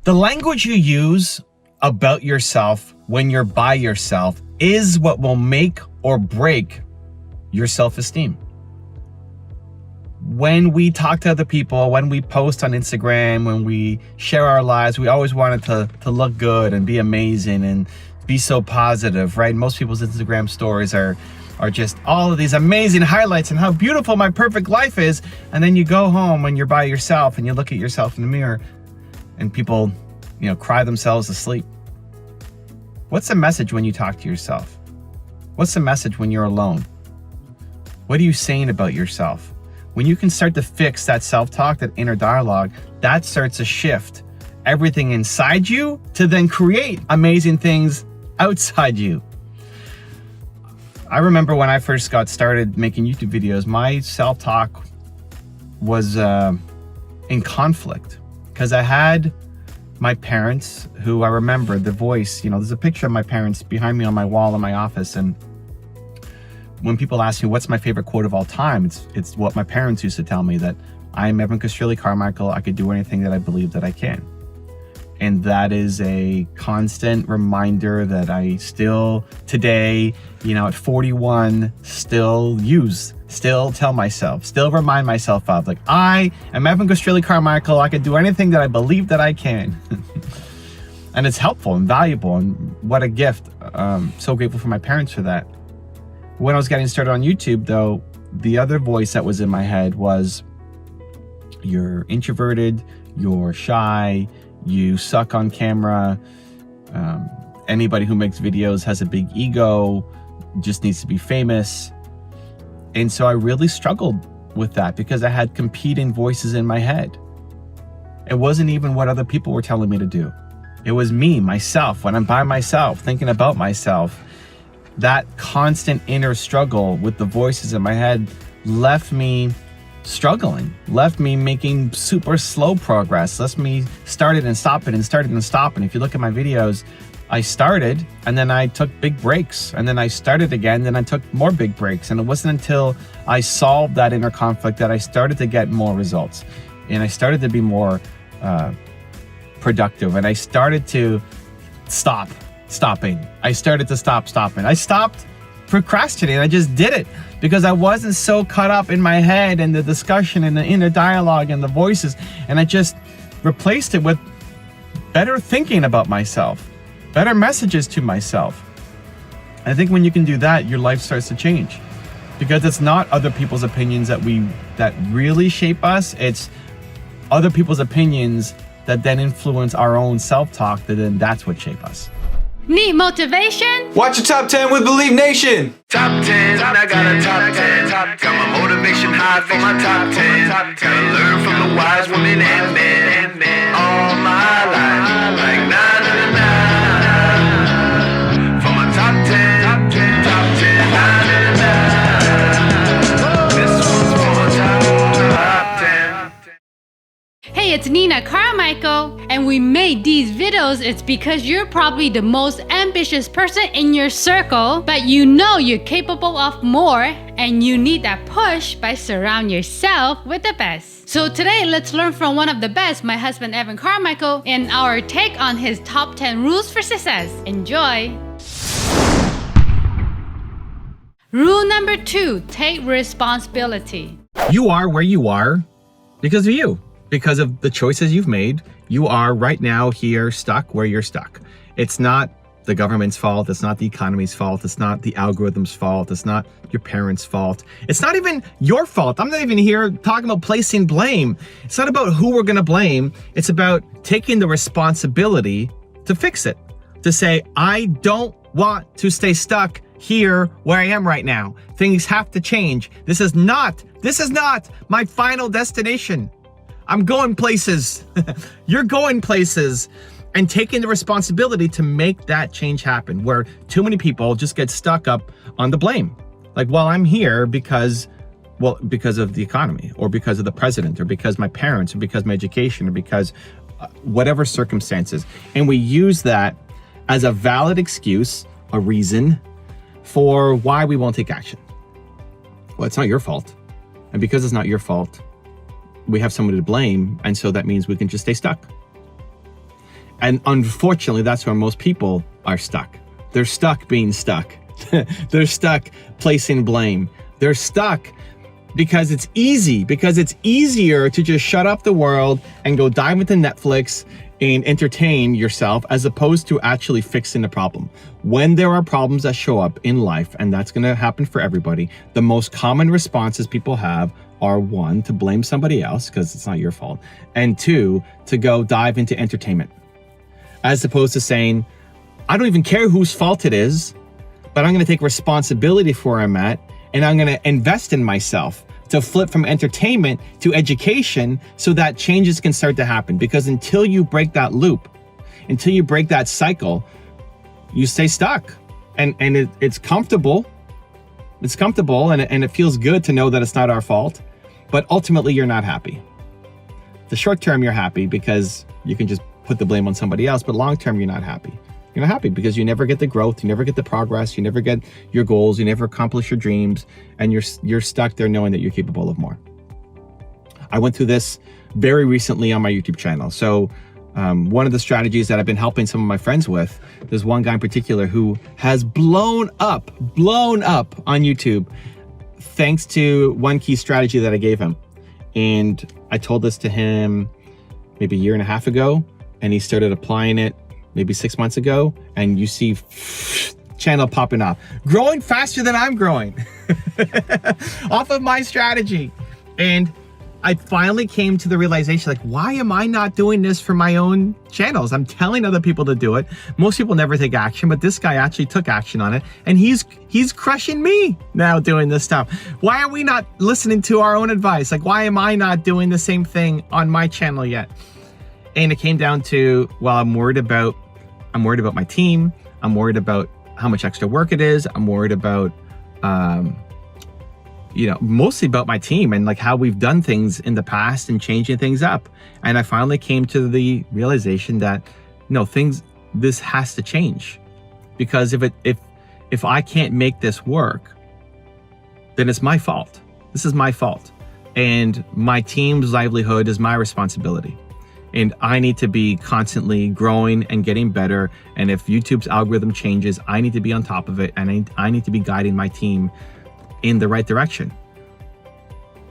The language you use about yourself when you're by yourself is what will make or break your self-esteem. When we talk to other people, when we post on Instagram, when we share our lives, we always want it to look good and be amazing and be so positive, right? Most people's Instagram stories are just all of these amazing highlights and how beautiful my perfect life is. And then you go home when you're by yourself and you look at yourself in the mirror and people, cry themselves to sleep. What's the message when you talk to yourself? What's the message when you're alone? What are you saying about yourself? When you can start to fix that self-talk, that inner dialogue, that starts to shift everything inside you to then create amazing things outside you. I remember when I first got started making YouTube videos, my self-talk was in conflict because I had my parents, who I remember the voice, there's a picture of my parents behind me on my wall in my office. And when people ask me, what's my favorite quote of all time? It's what my parents used to tell me, that I am Evan Carmichael. I could do anything that I believe that I can. And that is a constant reminder that I still today, at 41, still use, still tell myself, still remind myself of, like, I am Evan Carmichael. I can do anything that I believe that I can. And it's helpful and valuable, and what a gift. So grateful for my parents for that. When I was getting started on YouTube, though, the other voice that was in my head was, you're introverted, you're shy, you suck on camera, anybody who makes videos has a big ego, just needs to be famous. And so I really struggled with that because I had competing voices in my head. It wasn't even what other people were telling me to do. It was me, myself, when I'm by myself, thinking about myself. That constant inner struggle with the voices in my head left me struggling, left me making super slow progress, left me started and stop it and started and stop. And if you look at my videos, I started and then I took big breaks, and then I started again, then I took more big breaks. And it wasn't until I solved that inner conflict that I started to get more results, and I started to be more productive, and I started to stopping. I started to stop stopping. I stopped procrastinating. I just did it because I wasn't so caught up in my head and the discussion and the inner dialogue and the voices, and I just replaced it with better thinking about myself, better messages to myself. I think when you can do that, your life starts to change, because it's not other people's opinions that really shape us. It's other people's opinions that then influence our own self-talk, that's what shape us. Need motivation? Watch your top 10 with Believe Nation. Top 10, I got a top 10. Got my motivation high for my top 10. Gotta learn from the wise women and men. All my life, like 9 and 9. For my top 10, top 10, 9 and 9. This one's for my top 10. Hey, it's Nina Carmichael, and we made these videos. It's because you're probably the most ambitious person in your circle, but you know you're capable of more, and you need that push by surrounding yourself with the best. So today, let's learn from one of the best, my husband Evan Carmichael, and our take on his top 10 rules for success. Enjoy! Rule number 2, take responsibility. You are where you are because of you. Because of the choices you've made. You are right now here stuck where you're stuck. It's not the government's fault. It's not the economy's fault. It's not the algorithm's fault. It's not your parents' fault. It's not even your fault. I'm not even here talking about placing blame. It's not about who we're gonna blame. It's about taking the responsibility to fix it. To say, I don't want to stay stuck here where I am right now. Things have to change. This is not my final destination. I'm going places. You're going places, and taking the responsibility to make that change happen, where too many people just get stuck up on the blame. Like, well, I'm here because of the economy, or because of the president, or because my parents, or because my education, or because whatever circumstances. And we use that as a valid excuse, a reason for why we won't take action. Well, it's not your fault. And because it's not your fault, we have somebody to blame, and so that means we can just stay stuck. And unfortunately, that's where most people are stuck. They're stuck being stuck. They're stuck placing blame. They're stuck because it's easy, because it's easier to just shut up the world and go dive into Netflix and entertain yourself as opposed to actually fixing the problem. When there are problems that show up in life, and that's gonna happen for everybody, the most common responses people have are 1, to blame somebody else because it's not your fault, and 2, to go dive into entertainment. As opposed to saying, I don't even care whose fault it is, but I'm gonna take responsibility for where I'm at, and I'm gonna invest in myself to flip from entertainment to education so that changes can start to happen. Because until you break that loop, until you break that cycle, you stay stuck. And it's comfortable. It's comfortable and it feels good to know that it's not our fault, but ultimately you're not happy. The short term, you're happy because you can just put the blame on somebody else, but long term, you're not happy. You're not happy because you never get the growth, you never get the progress, you never get your goals, you never accomplish your dreams, and you're stuck there knowing that you're capable of more. I went through this very recently on my YouTube channel. So one of the strategies that I've been helping some of my friends with, there's one guy in particular who has blown up on YouTube thanks to one key strategy that I gave him. And I told this to him maybe a year and a half ago, and he started applying it maybe 6 months ago, and you see channel popping off, growing faster than I'm growing off of my strategy. And I finally came to the realization, like, why am I not doing this for my own channels? I'm telling other people to do it. Most people never take action, but this guy actually took action on it, and he's crushing me now doing this stuff. Why are we not listening to our own advice? Like, why am I not doing the same thing on my channel yet? And it came down to, well, I'm worried about my team. I'm worried about how much extra work it is. I'm worried about, mostly about my team and like how we've done things in the past and changing things up. And I finally came to the realization that, no, this has to change, because if I can't make this work, then it's my fault. This is my fault. And my team's livelihood is my responsibility. And I need to be constantly growing and getting better. And if YouTube's algorithm changes, I need to be on top of it. And I need to be guiding my team in the right direction,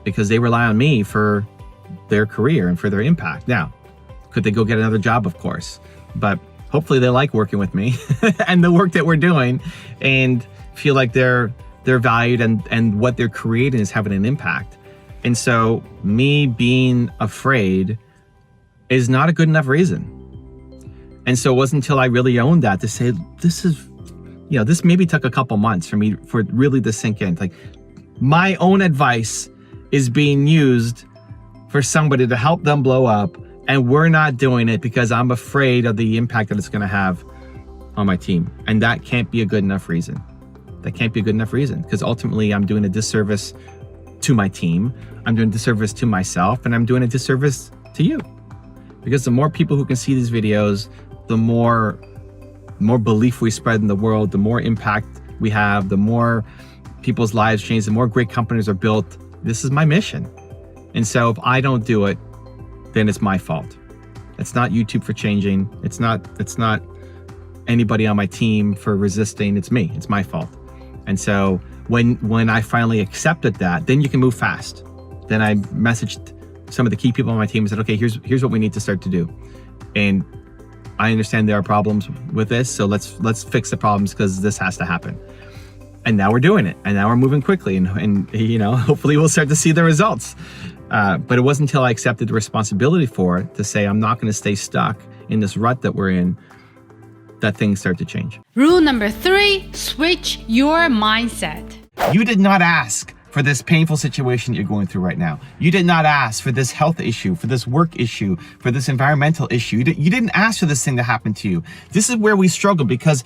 because they rely on me for their career and for their impact. Now, could they go get another job? Of course. But hopefully they like working with me and the work that we're doing, and feel like they're valued and what they're creating is having an impact. And so me being afraid is not a good enough reason. And so it wasn't until I really owned that to say, this maybe took a couple months for really to sink in. Like, my own advice is being used for somebody to help them blow up, and we're not doing it because I'm afraid of the impact that it's gonna have on my team. And that can't be a good enough reason. That can't be a good enough reason, because ultimately I'm doing a disservice to my team, I'm doing a disservice to myself, and I'm doing a disservice to you. Because the more people who can see these videos, the more belief we spread in the world, the more impact we have, the more people's lives change, the more great companies are built. This is my mission. And so if I don't do it, then it's my fault. It's not YouTube for changing. It's not anybody on my team for resisting. It's me. It's my fault. And so when I finally accepted that, then you can move fast. Then I messaged some of the key people on my team and said, okay, here's what we need to start to do. And I understand there are problems with this, so let's fix the problems, because this has to happen. And now we're doing it, and now we're moving quickly, and hopefully we'll start to see the results. But it wasn't until I accepted the responsibility for it to say, I'm not going to stay stuck in this rut that we're in, that things start to change. Rule number 3, switch your mindset. You did not ask for this painful situation that you're going through right now. You did not ask for this health issue, for this work issue, for this environmental issue. You didn't ask for this thing to happen to you. This is where we struggle, because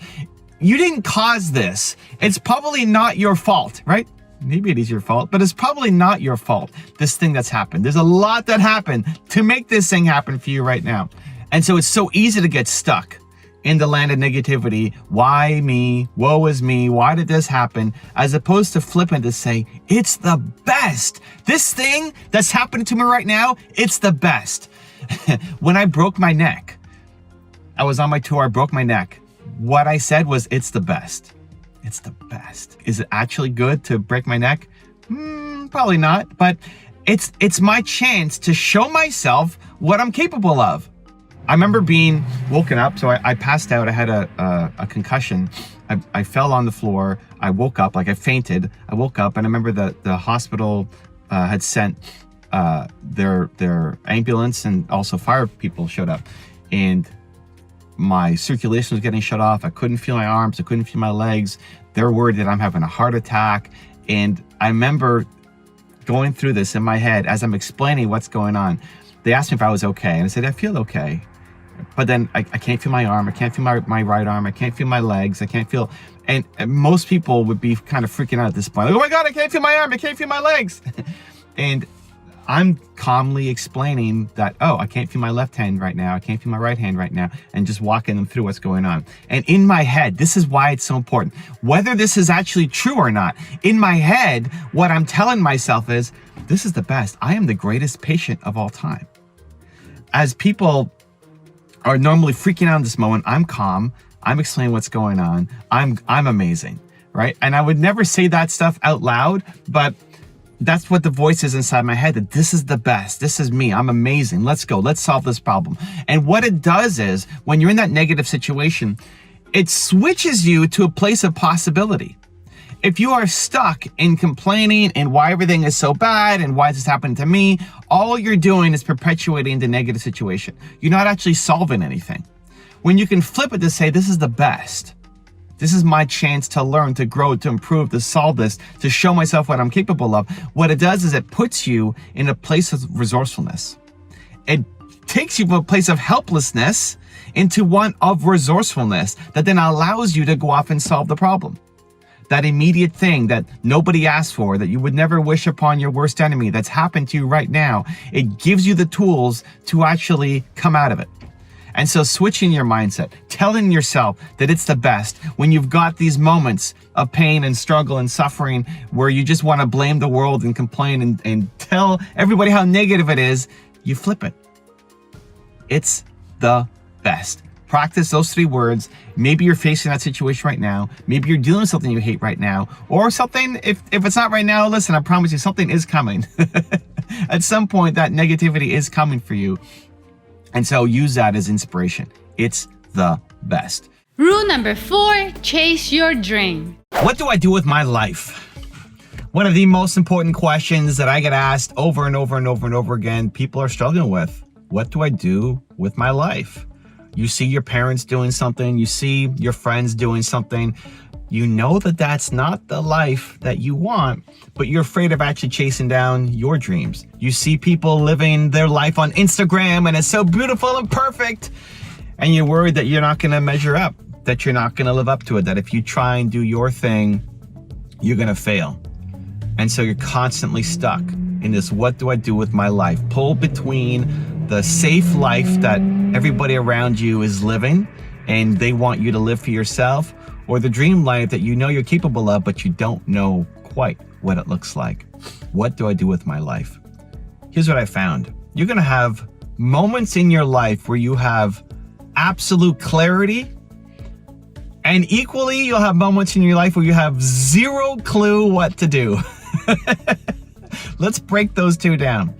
you didn't cause this. It's probably not your fault, right? Maybe it is your fault, but it's probably not your fault, this thing that's happened. There's a lot that happened to make this thing happen for you right now. And so it's so easy to get stuck in the land of negativity. Why me? Woe is me. Why did this happen? As opposed to flipping to say, it's the best. This thing that's happening to me right now, it's the best. When I broke my neck, I was on my tour, I broke my neck. What I said was, it's the best. It's the best. Is it actually good to break my neck? Probably not, but it's my chance to show myself what I'm capable of. I remember being woken up, so I passed out. I had a concussion. I fell on the floor. I woke up, like I fainted. I woke up, and I remember the hospital had sent their ambulance, and also fire people showed up. And my circulation was getting shut off. I couldn't feel my arms. I couldn't feel my legs. They're worried that I'm having a heart attack. And I remember going through this in my head as I'm explaining what's going on. They asked me if I was okay, and I said, I feel okay. But then I can't feel my arm. I can't feel my right arm. I can't feel my legs. I can't feel, and most people would be kind of freaking out at this point. Like, oh my God, I can't feel my arm. I can't feel my legs. And I'm calmly explaining that, oh, I can't feel my left hand right now. I can't feel my right hand right now. And just walking them through what's going on. And in my head, this is why it's so important. Whether this is actually true or not, in my head, what I'm telling myself is, this is the best. I am the greatest patient of all time. As people are normally freaking out in this moment, I'm calm. I'm explaining what's going on. I'm amazing, right? And I would never say that stuff out loud, but that's what the voice is inside my head, that this is the best. This is me. I'm amazing. Let's go. Let's solve this problem. And what it does is, when you're in that negative situation, it switches you to a place of possibility. If you are stuck in complaining and why everything is so bad and why this happened to me, all you're doing is perpetuating the negative situation. You're not actually solving anything. When you can flip it to say, this is the best. This is my chance to learn, to grow, to improve, to solve this, to show myself what I'm capable of. What it does is it puts you in a place of resourcefulness. It takes you from a place of helplessness into one of resourcefulness that then allows you to go off and solve the problem. That immediate thing that nobody asked for, that you would never wish upon your worst enemy, that's happened to you right now, it gives you the tools to actually come out of it. And so switching your mindset, telling yourself that it's the best, when you've got these moments of pain and struggle and suffering where you just want to blame the world and complain and tell everybody how negative it is, you flip it. It's the best. Practice those 3 words. Maybe you're facing that situation right now. Maybe you're dealing with something you hate right now, or something, if it's not right now, listen, I promise you something is coming. At some point, that negativity is coming for you. And so use that as inspiration. It's the best. Rule number 4, chase your dream. What do I do with my life? One of the most important questions that I get asked over and over and over and over again, people are struggling with. What do I do with my life? You see your parents doing something, you see your friends doing something, you know that that's not the life that you want, but you're afraid of actually chasing down your dreams. You see people living their life on Instagram and it's so beautiful and perfect, and you're worried that you're not gonna measure up, that you're not gonna live up to it, that if you try and do your thing, you're gonna fail. And so you're constantly stuck in this, what do I do with my life? Pull between the safe life that everybody around you is living and they want you to live for yourself, or the dream life that you know you're capable of, but you don't know quite what it looks like. What do I do with my life? Here's what I found. You're gonna have moments in your life where you have absolute clarity, and equally you'll have moments in your life where you have 0 clue what to do. Let's break those 2 down.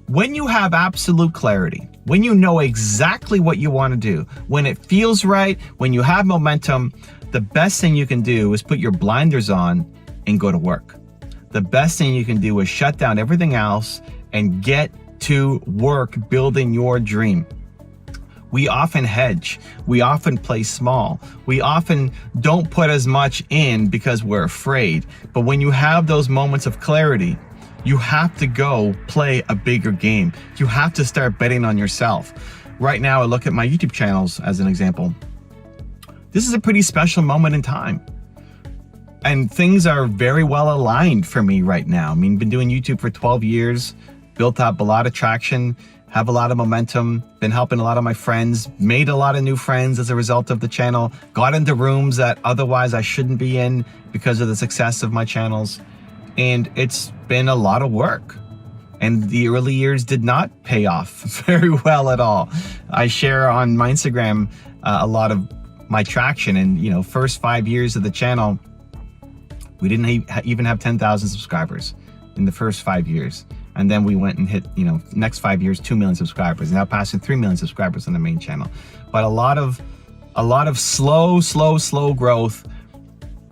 When you have absolute clarity, when you know exactly what you want to do, when it feels right, when you have momentum, the best thing you can do is put your blinders on and go to work. The best thing you can do is shut down everything else and get to work building your dream. We often hedge. We often play small. We often don't put as much in because we're afraid. But when you have those moments of clarity, you have to go play a bigger game. You have to start betting on yourself. Right now, I look at my YouTube channels as an example. This is a pretty special moment in time. And things are very well aligned for me right now. I mean, been doing YouTube for 12 years, built up a lot of traction, have a lot of momentum, been helping a lot of my friends, made a lot of new friends as a result of the channel, got into rooms that otherwise I shouldn't be in because of the success of my channels. And it's been a lot of work. And the early years did not pay off very well at all. I share on my Instagram a lot of my traction. And, you know, first 5 years of the channel, we didn't even have 10,000 subscribers in the first 5 years. And then we went and hit, you know, next 5 years, 2 million subscribers, now passing 3 million subscribers on the main channel. But a lot of slow growth.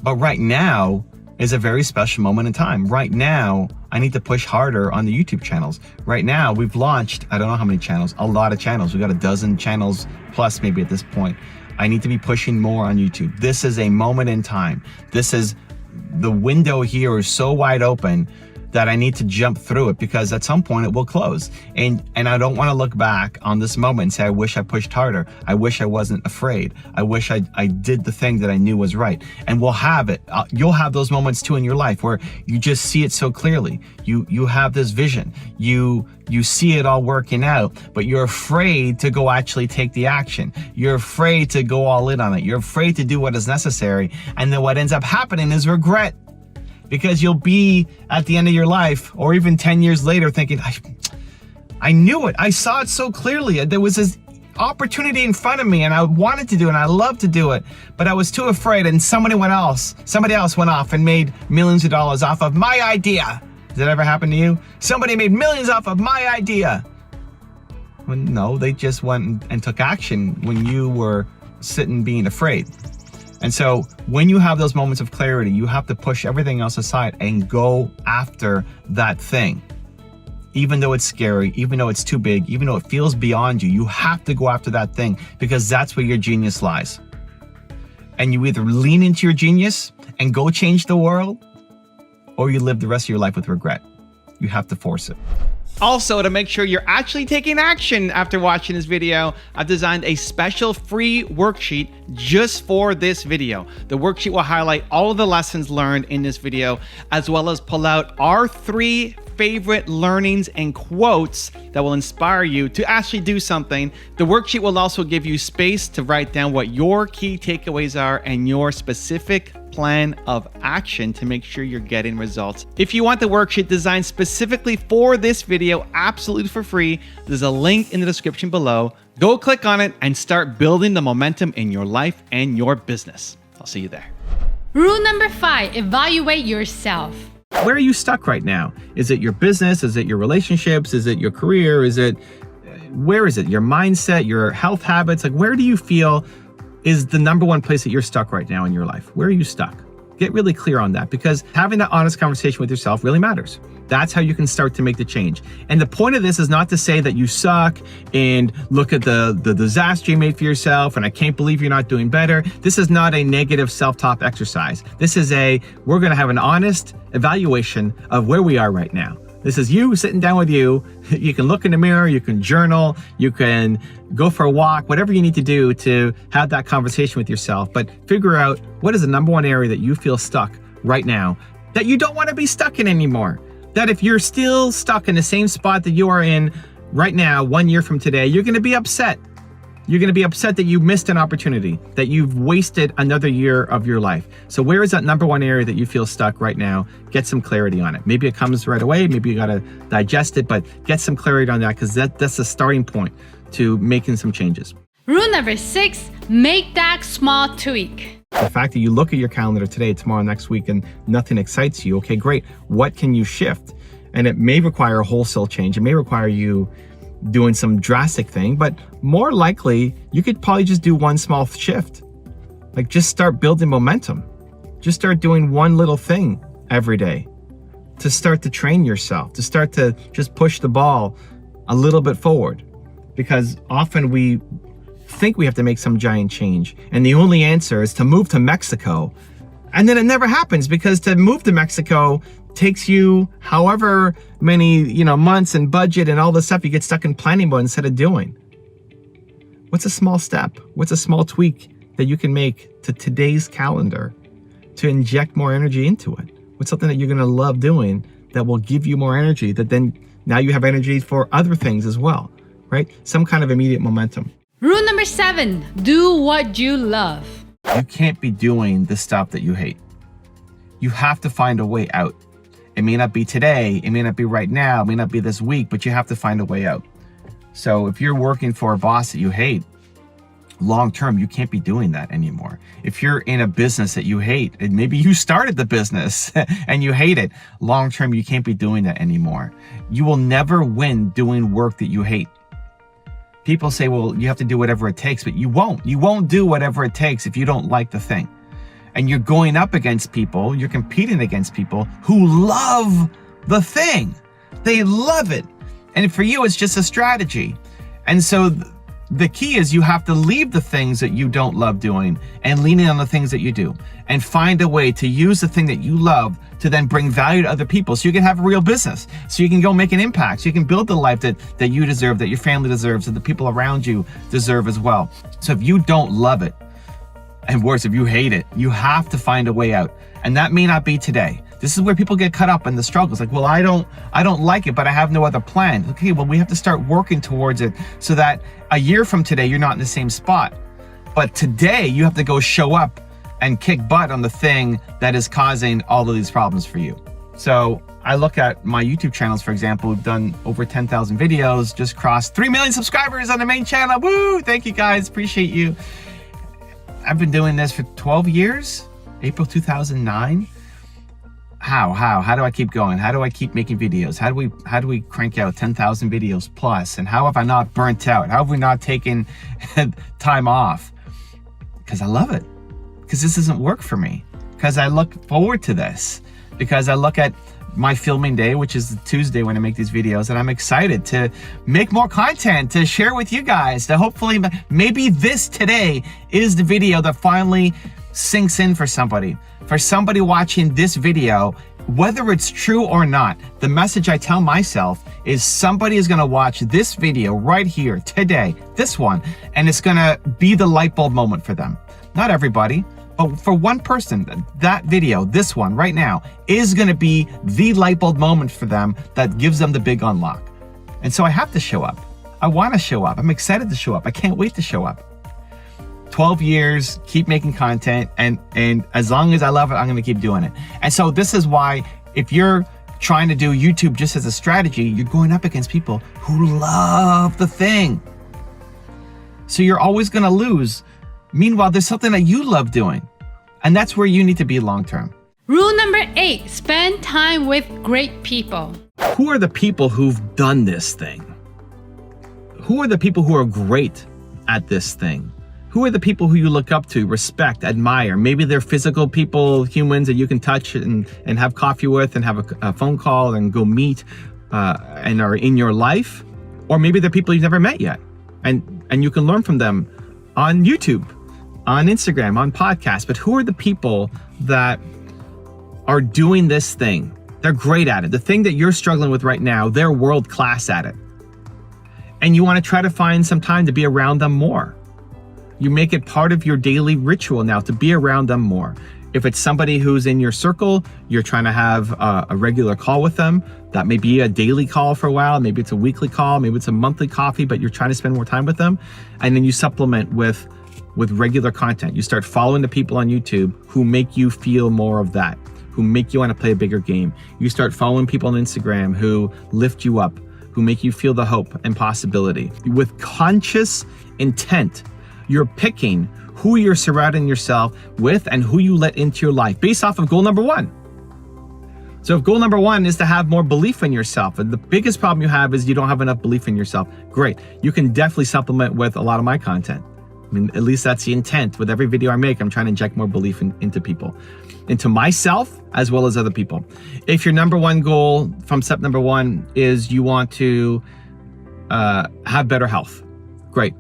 But right now is a very special moment in time. Right now, I need to push harder on the YouTube channels. Right now, we've launched, I don't know how many channels, a lot of channels. We've got a dozen channels plus maybe at this point. I need to be pushing more on YouTube. This is a moment in time. The window here is so wide open that I need to jump through it, because at some point it will close. And I don't want to look back on this moment and say, I wish I pushed harder. I wish I wasn't afraid. I wish I did the thing that I knew was right. And we'll have it. You'll have those moments too in your life where you just see it so clearly. You have this vision. You see it all working out, but you're afraid to go actually take the action. You're afraid to go all in on it. You're afraid to do what is necessary. And then what ends up happening is regret. Because you'll be at the end of your life, or even 10 years later, thinking, I knew it. I saw it so clearly. There was this opportunity in front of me, and I wanted to do it, and I loved to do it, but I was too afraid, and somebody else went off and made millions of dollars off of my idea. Does that ever happen to you? Somebody made millions off of my idea. Well, no, they just went and took action when you were sitting being afraid. And so when you have those moments of clarity, you have to push everything else aside and go after that thing. Even though it's scary, even though it's too big, even though it feels beyond you, you have to go after that thing, because that's where your genius lies. And you either lean into your genius and go change the world, or you live the rest of your life with regret. You have to force it. Also, to make sure you're actually taking action after watching this video, I've designed a special free worksheet just for this video. The worksheet will highlight all of the lessons learned in this video, as well as pull out our 3 favorite learnings and quotes that will inspire you to actually do something. The worksheet will also give you space to write down what your key takeaways are and your specific plan of action to make sure you're getting results. If you want the worksheet designed specifically for this video, absolutely for free, there's a link in the description below. Go click on it and start building the momentum in your life and your business. I'll see you there. Rule number 5, evaluate yourself. Where are you stuck right now? Is it your business? Is it your relationships? Is it your career? Where is it? Your mindset, your health habits? Like, where do you feel is the number one place that you're stuck right now in your life? Where are you stuck? Get really clear on that, because having that honest conversation with yourself really matters. That's how you can start to make the change. And the point of this is not to say that you suck and look at the disaster you made for yourself and I can't believe you're not doing better. This is not a negative self-talk exercise. This is we're gonna have an honest evaluation of where we are right now. This is you sitting down with you. You can look in the mirror, you can journal, you can go for a walk, whatever you need to do to have that conversation with yourself. But figure out what is the number one area that you feel stuck right now, that you don't want to be stuck in anymore. That if you're still stuck in the same spot that you are in right now, 1 year from today, you're going to be upset. You're going to be upset that you missed an opportunity, that you've wasted another year of your life. So where is that number one area that you feel stuck right now? Get some clarity on it. Maybe it comes right away. Maybe you got to digest it, but get some clarity on that, because that's the starting point to making some changes. Rule number 6, make that small tweak. The fact that you look at your calendar today, tomorrow, next week, and nothing excites you, okay, great. What can you shift? And it may require a wholesale change. It may require you doing some drastic thing, but more likely you could probably just do one small shift. Like, just start building momentum. Just start doing one little thing every day to start to train yourself, to start to just push the ball a little bit forward. Because often we think we have to make some giant change, and the only answer is to move to Mexico. And then it never happens, because to move to Mexico takes you however many months and budget and all this stuff. You get stuck in planning mode instead of doing. What's a small step? What's a small tweak that you can make to today's calendar to inject more energy into it? What's something that you're going to love doing that will give you more energy, that then now you have energy for other things as well, right? Some kind of immediate momentum. Rule number 7, do what you love. You can't be doing the stuff that you hate. You have to find a way out. It may not be today, it may not be right now, it may not be this week, but you have to find a way out. So if you're working for a boss that you hate, long term, you can't be doing that anymore. If you're in a business that you hate, and maybe you started the business and you hate it, long term, you can't be doing that anymore. You will never win doing work that you hate. People say, well, you have to do whatever it takes, but you won't. You won't do whatever it takes if you don't like the thing. And you're going up against people, you're competing against people who love the thing. They love it. And for you, it's just a strategy. And so the key is you have to leave the things that you don't love doing and lean in on the things that you do, and find a way to use the thing that you love to then bring value to other people, so you can have a real business, so you can go make an impact, so you can build the life that you deserve, that your family deserves, that the people around you deserve as well. So if you don't love it, and worse, if you hate it, you have to find a way out. And that may not be today. This is where people get caught up in the struggles. Like, well, I don't like it, but I have no other plan. Okay, well, we have to start working towards it so that a year from today, you're not in the same spot. But today, you have to go show up and kick butt on the thing that is causing all of these problems for you. So I look at my YouTube channels, for example. We've done over 10,000 videos, just crossed 3 million subscribers on the main channel. Woo! Thank you guys, appreciate you. I've been doing this for 12 years, April 2009. How do I keep going? How do I keep making videos? How do we crank out 10,000 videos plus? And how have I not burnt out? How have we not taken time off? Because I love it. Because this doesn't work for me. Because I look forward to this. Because I look at my filming day, which is Tuesday when I make these videos, and I'm excited to make more content to share with you guys, to hopefully, maybe this today is the video that finally sinks in for somebody. For somebody watching this video, whether it's true or not, the message I tell myself is somebody is gonna watch this video right here today, this one, and it's gonna be the light bulb moment for them. Not everybody, but for one person, that video, this one right now, is gonna be the light bulb moment for them that gives them the big unlock. And so I have to show up. I wanna show up. I'm excited to show up. I can't wait to show up. 12 years, keep making content, and as long as I love it, I'm gonna keep doing it. And so this is why, if you're trying to do YouTube just as a strategy, you're going up against people who love the thing. So you're always gonna lose. Meanwhile, there's something that you love doing, and that's where you need to be long-term. Rule number 8, spend time with great people. Who are the people who've done this thing? Who are the people who are great at this thing? Who are the people who you look up to, respect, admire? Maybe they're physical people, humans that you can touch and have coffee with and have a phone call and go meet and are in your life. Or maybe they're people you've never met yet, and you can learn from them on YouTube, on Instagram, on podcasts. But who are the people that are doing this thing? They're great at it. The thing that you're struggling with right now, they're world class at it. And you want to try to find some time to be around them more. You make it part of your daily ritual now to be around them more. If it's somebody who's in your circle, you're trying to have a regular call with them. That may be a daily call for a while. Maybe it's a weekly call. Maybe it's a monthly coffee, but you're trying to spend more time with them. And then you supplement with regular content. You start following the people on YouTube who make you feel more of that, who make you want to play a bigger game. You start following people on Instagram who lift you up, who make you feel the hope and possibility. With conscious intent, you're picking who you're surrounding yourself with and who you let into your life based off of goal number 1. So if goal number 1 is to have more belief in yourself, and the biggest problem you have is you don't have enough belief in yourself, great. You can definitely supplement with a lot of my content. I mean, at least that's the intent. With every video I make, I'm trying to inject more belief into people, into myself as well as other people. If your number 1 goal from step number 1 is you want to have better health, great.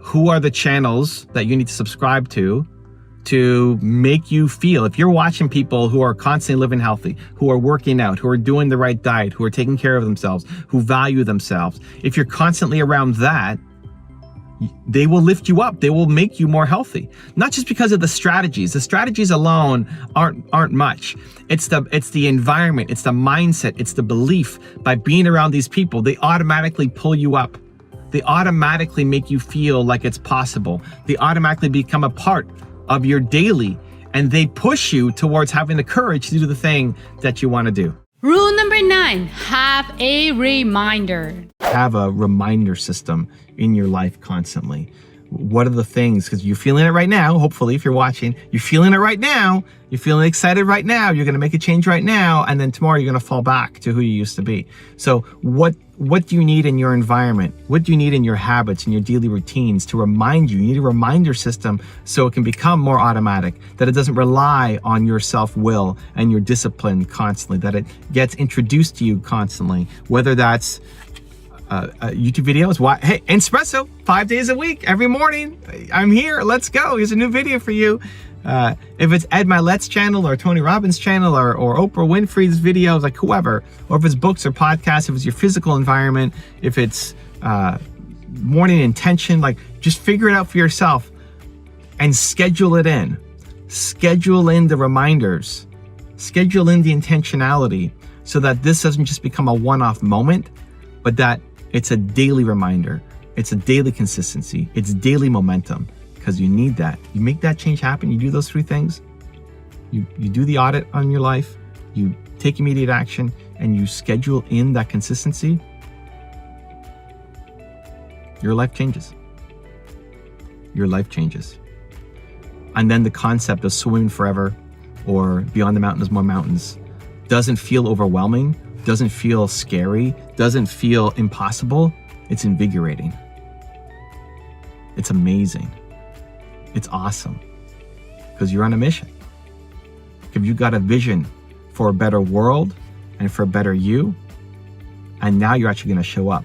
Who are the channels that you need to subscribe to make you feel, if you're watching people who are constantly living healthy, who are working out, who are doing the right diet, who are taking care of themselves, who value themselves, if you're constantly around that, they will lift you up. They will make you more healthy. Not just because of the strategies. The strategies alone aren't much. It's the environment, it's the mindset, it's the belief. By being around these people, they automatically pull you up. They automatically make you feel like it's possible. They automatically become a part of your daily, and they push you towards having the courage to do the thing that you want to do. Rule number 9, have a reminder. Have a reminder system in your life constantly. What are the things? Because you're feeling it right now. Hopefully, if you're watching, you're feeling it right now. You're feeling excited right now. You're going to make a change right now. And then tomorrow you're going to fall back to who you used to be. So what do you need in your environment? What do you need in your habits and your daily routines to remind you? You need a reminder system so it can become more automatic, that it doesn't rely on your self-will and your discipline constantly, that it gets introduced to you constantly, whether that's YouTube videos. Hey, Espresso, 5 days a week, every morning. I'm here. Let's go. Here's a new video for you. If it's Ed Milet's channel or Tony Robbins' channel or Oprah Winfrey's videos, like whoever, or if it's books or podcasts, if it's your physical environment, if it's morning intention, like just figure it out for yourself and schedule it in. Schedule in the reminders. Schedule in the intentionality so that this doesn't just become a one-off moment, but that it's a daily reminder. It's a daily consistency. It's daily momentum, because you need that. You make that change happen. You do those 3 things. You do the audit on your life. You take immediate action, and you schedule in that consistency. Your life changes. Your life changes. And then the concept of swimming forever or beyond the mountain is more mountains doesn't feel overwhelming, doesn't feel scary, doesn't feel impossible. It's invigorating. It's amazing. It's awesome. Because you're on a mission. If you've got a vision for a better world and for a better you, and now you're actually going to show up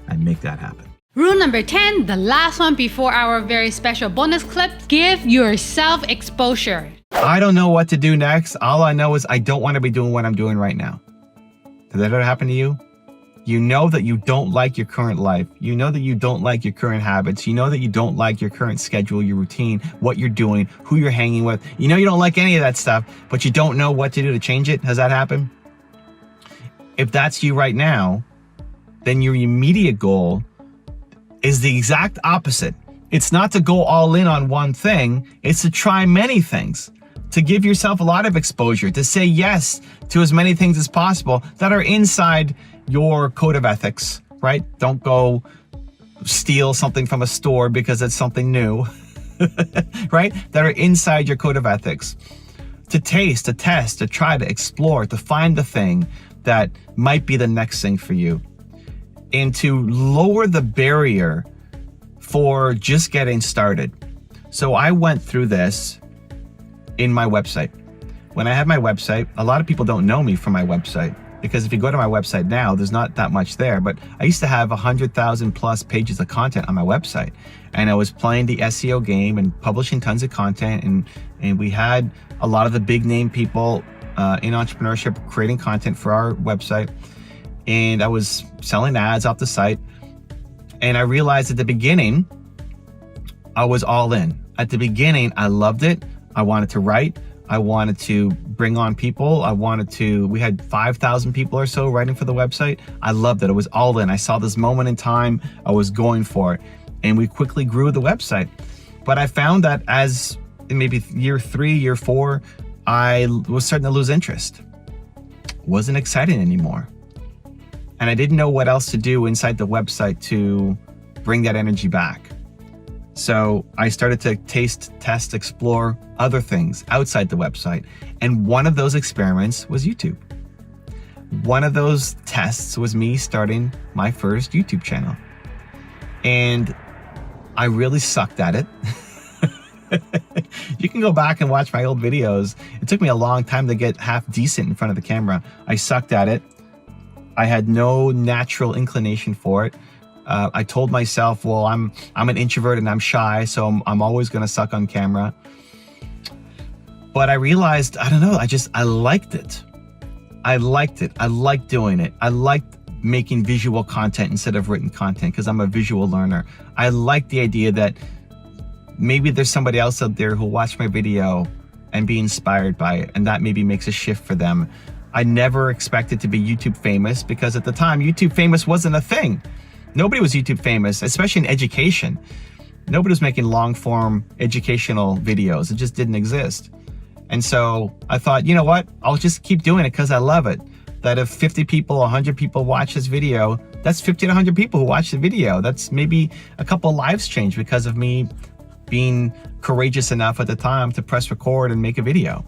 and make that happen. Rule number 10, the last one before our very special bonus clip, give yourself exposure. I don't know what to do next. All I know is I don't want to be doing what I'm doing right now. Did that ever happen to you? You know that you don't like your current life. You know that you don't like your current habits. You know that you don't like your current schedule, your routine, what you're doing, who you're hanging with. You know you don't like any of that stuff, but you don't know what to do to change it. Has that happened? If that's you right now, then your immediate goal is the exact opposite. It's not to go all in on one thing. It's to try many things, to give yourself a lot of exposure, to say yes to as many things as possible that are inside your code of ethics, right? Don't go steal something from a store because it's something new, right? That are inside your code of ethics. To taste, to test, to try, to explore, to find the thing that might be the next thing for you. And to lower the barrier for just getting started. So I went through this in my website. When I had my website, a lot of people don't know me from my website, because if you go to my website now, there's not that much there, but I used to have 100,000 plus pages of content on my website, and I was playing the SEO game and publishing tons of content, and we had a lot of the big name people in entrepreneurship creating content for our website, and I was selling ads off the site, and I realized at the beginning, I was all in. At the beginning, I loved it. I wanted to write. I wanted to bring on people. We had 5,000 people or so writing for the website. I loved it. I was all in. I saw this moment in time. I was going for it. And we quickly grew the website. But I found that as maybe year 3, year 4, I was starting to lose interest. Wasn't exciting anymore. And I didn't know what else to do inside the website to bring that energy back. So I started to taste, test, explore other things outside the website. And one of those experiments was YouTube. One of those tests was me starting my first YouTube channel. And I really sucked at it. You can go back and watch my old videos. It took me a long time to get half decent in front of the camera. I sucked at it. I had no natural inclination for it. I told myself, well, I'm an introvert and I'm shy, so I'm always gonna suck on camera. But I realized, I don't know, I liked it. I liked it. I liked doing it. I liked making visual content instead of written content because I'm a visual learner. I liked the idea that maybe there's somebody else out there who'll watch my video and be inspired by it, and that maybe makes a shift for them. I never expected to be YouTube famous because at the time, YouTube famous wasn't a thing. Nobody was YouTube famous, especially in education. Nobody was making long form educational videos. It just didn't exist. And so I thought, you know what? I'll just keep doing it because I love it. That if 50 people, 100 people watch this video, That's 50 to 100 people who watch the video. That's maybe a couple lives changed because of me being courageous enough at the time to press record and make a video.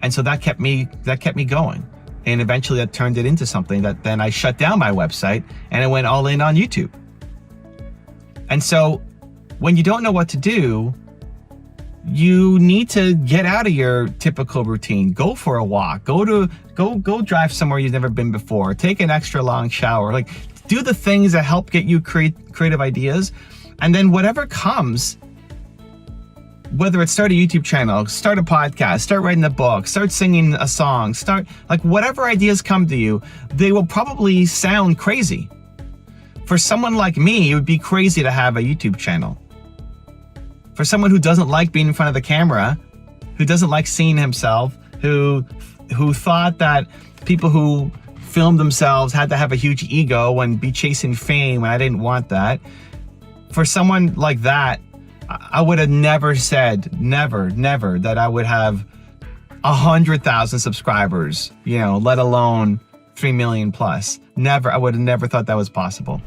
And so that kept me going. And eventually that turned it into something that then I shut down my website and I went all in on YouTube. And so when you don't know what to do, you need to get out of your typical routine. Go for a walk. Go drive somewhere you've never been before. Take an extra long shower. Like, do the things that help get you creative ideas. And then whatever comes, whether it's start a YouTube channel, start a podcast, start writing a book, start singing a song, whatever ideas come to you, they will probably sound crazy. For someone like me, it would be crazy to have a YouTube channel. For someone who doesn't like being in front of the camera, who doesn't like seeing himself, who thought that people who filmed themselves had to have a huge ego and be chasing fame, and I didn't want that. For someone like that, I would have never said, never, that I would have 100,000 subscribers, let alone 3 million plus. Never, I would have never thought that was possible.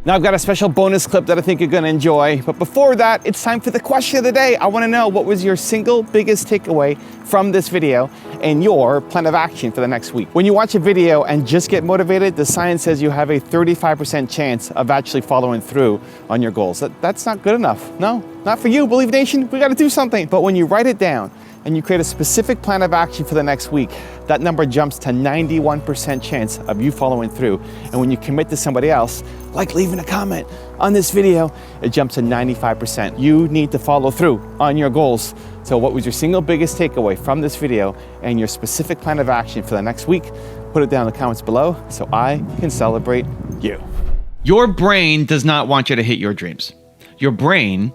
Now I've got a special bonus clip that I think you're gonna enjoy, but before that, it's time for the question of the day. I wanna know, what was your single biggest takeaway from this video and your plan of action for the next week? When you watch a video and just get motivated, the science says you have a 35% chance of actually following through on your goals. That's not good enough. No, not for you, Believe Nation. We gotta do something. But when you write it down and you create a specific plan of action for the next week, that number jumps to 91% chance of you following through. And when you commit to somebody else, like leaving a comment on this video, it jumps to 95%. You need to follow through on your goals. So what was your single biggest takeaway from this video and your specific plan of action for the next week? Put it down in the comments below so I can celebrate you. Your brain does not want you to hit your dreams. Your brain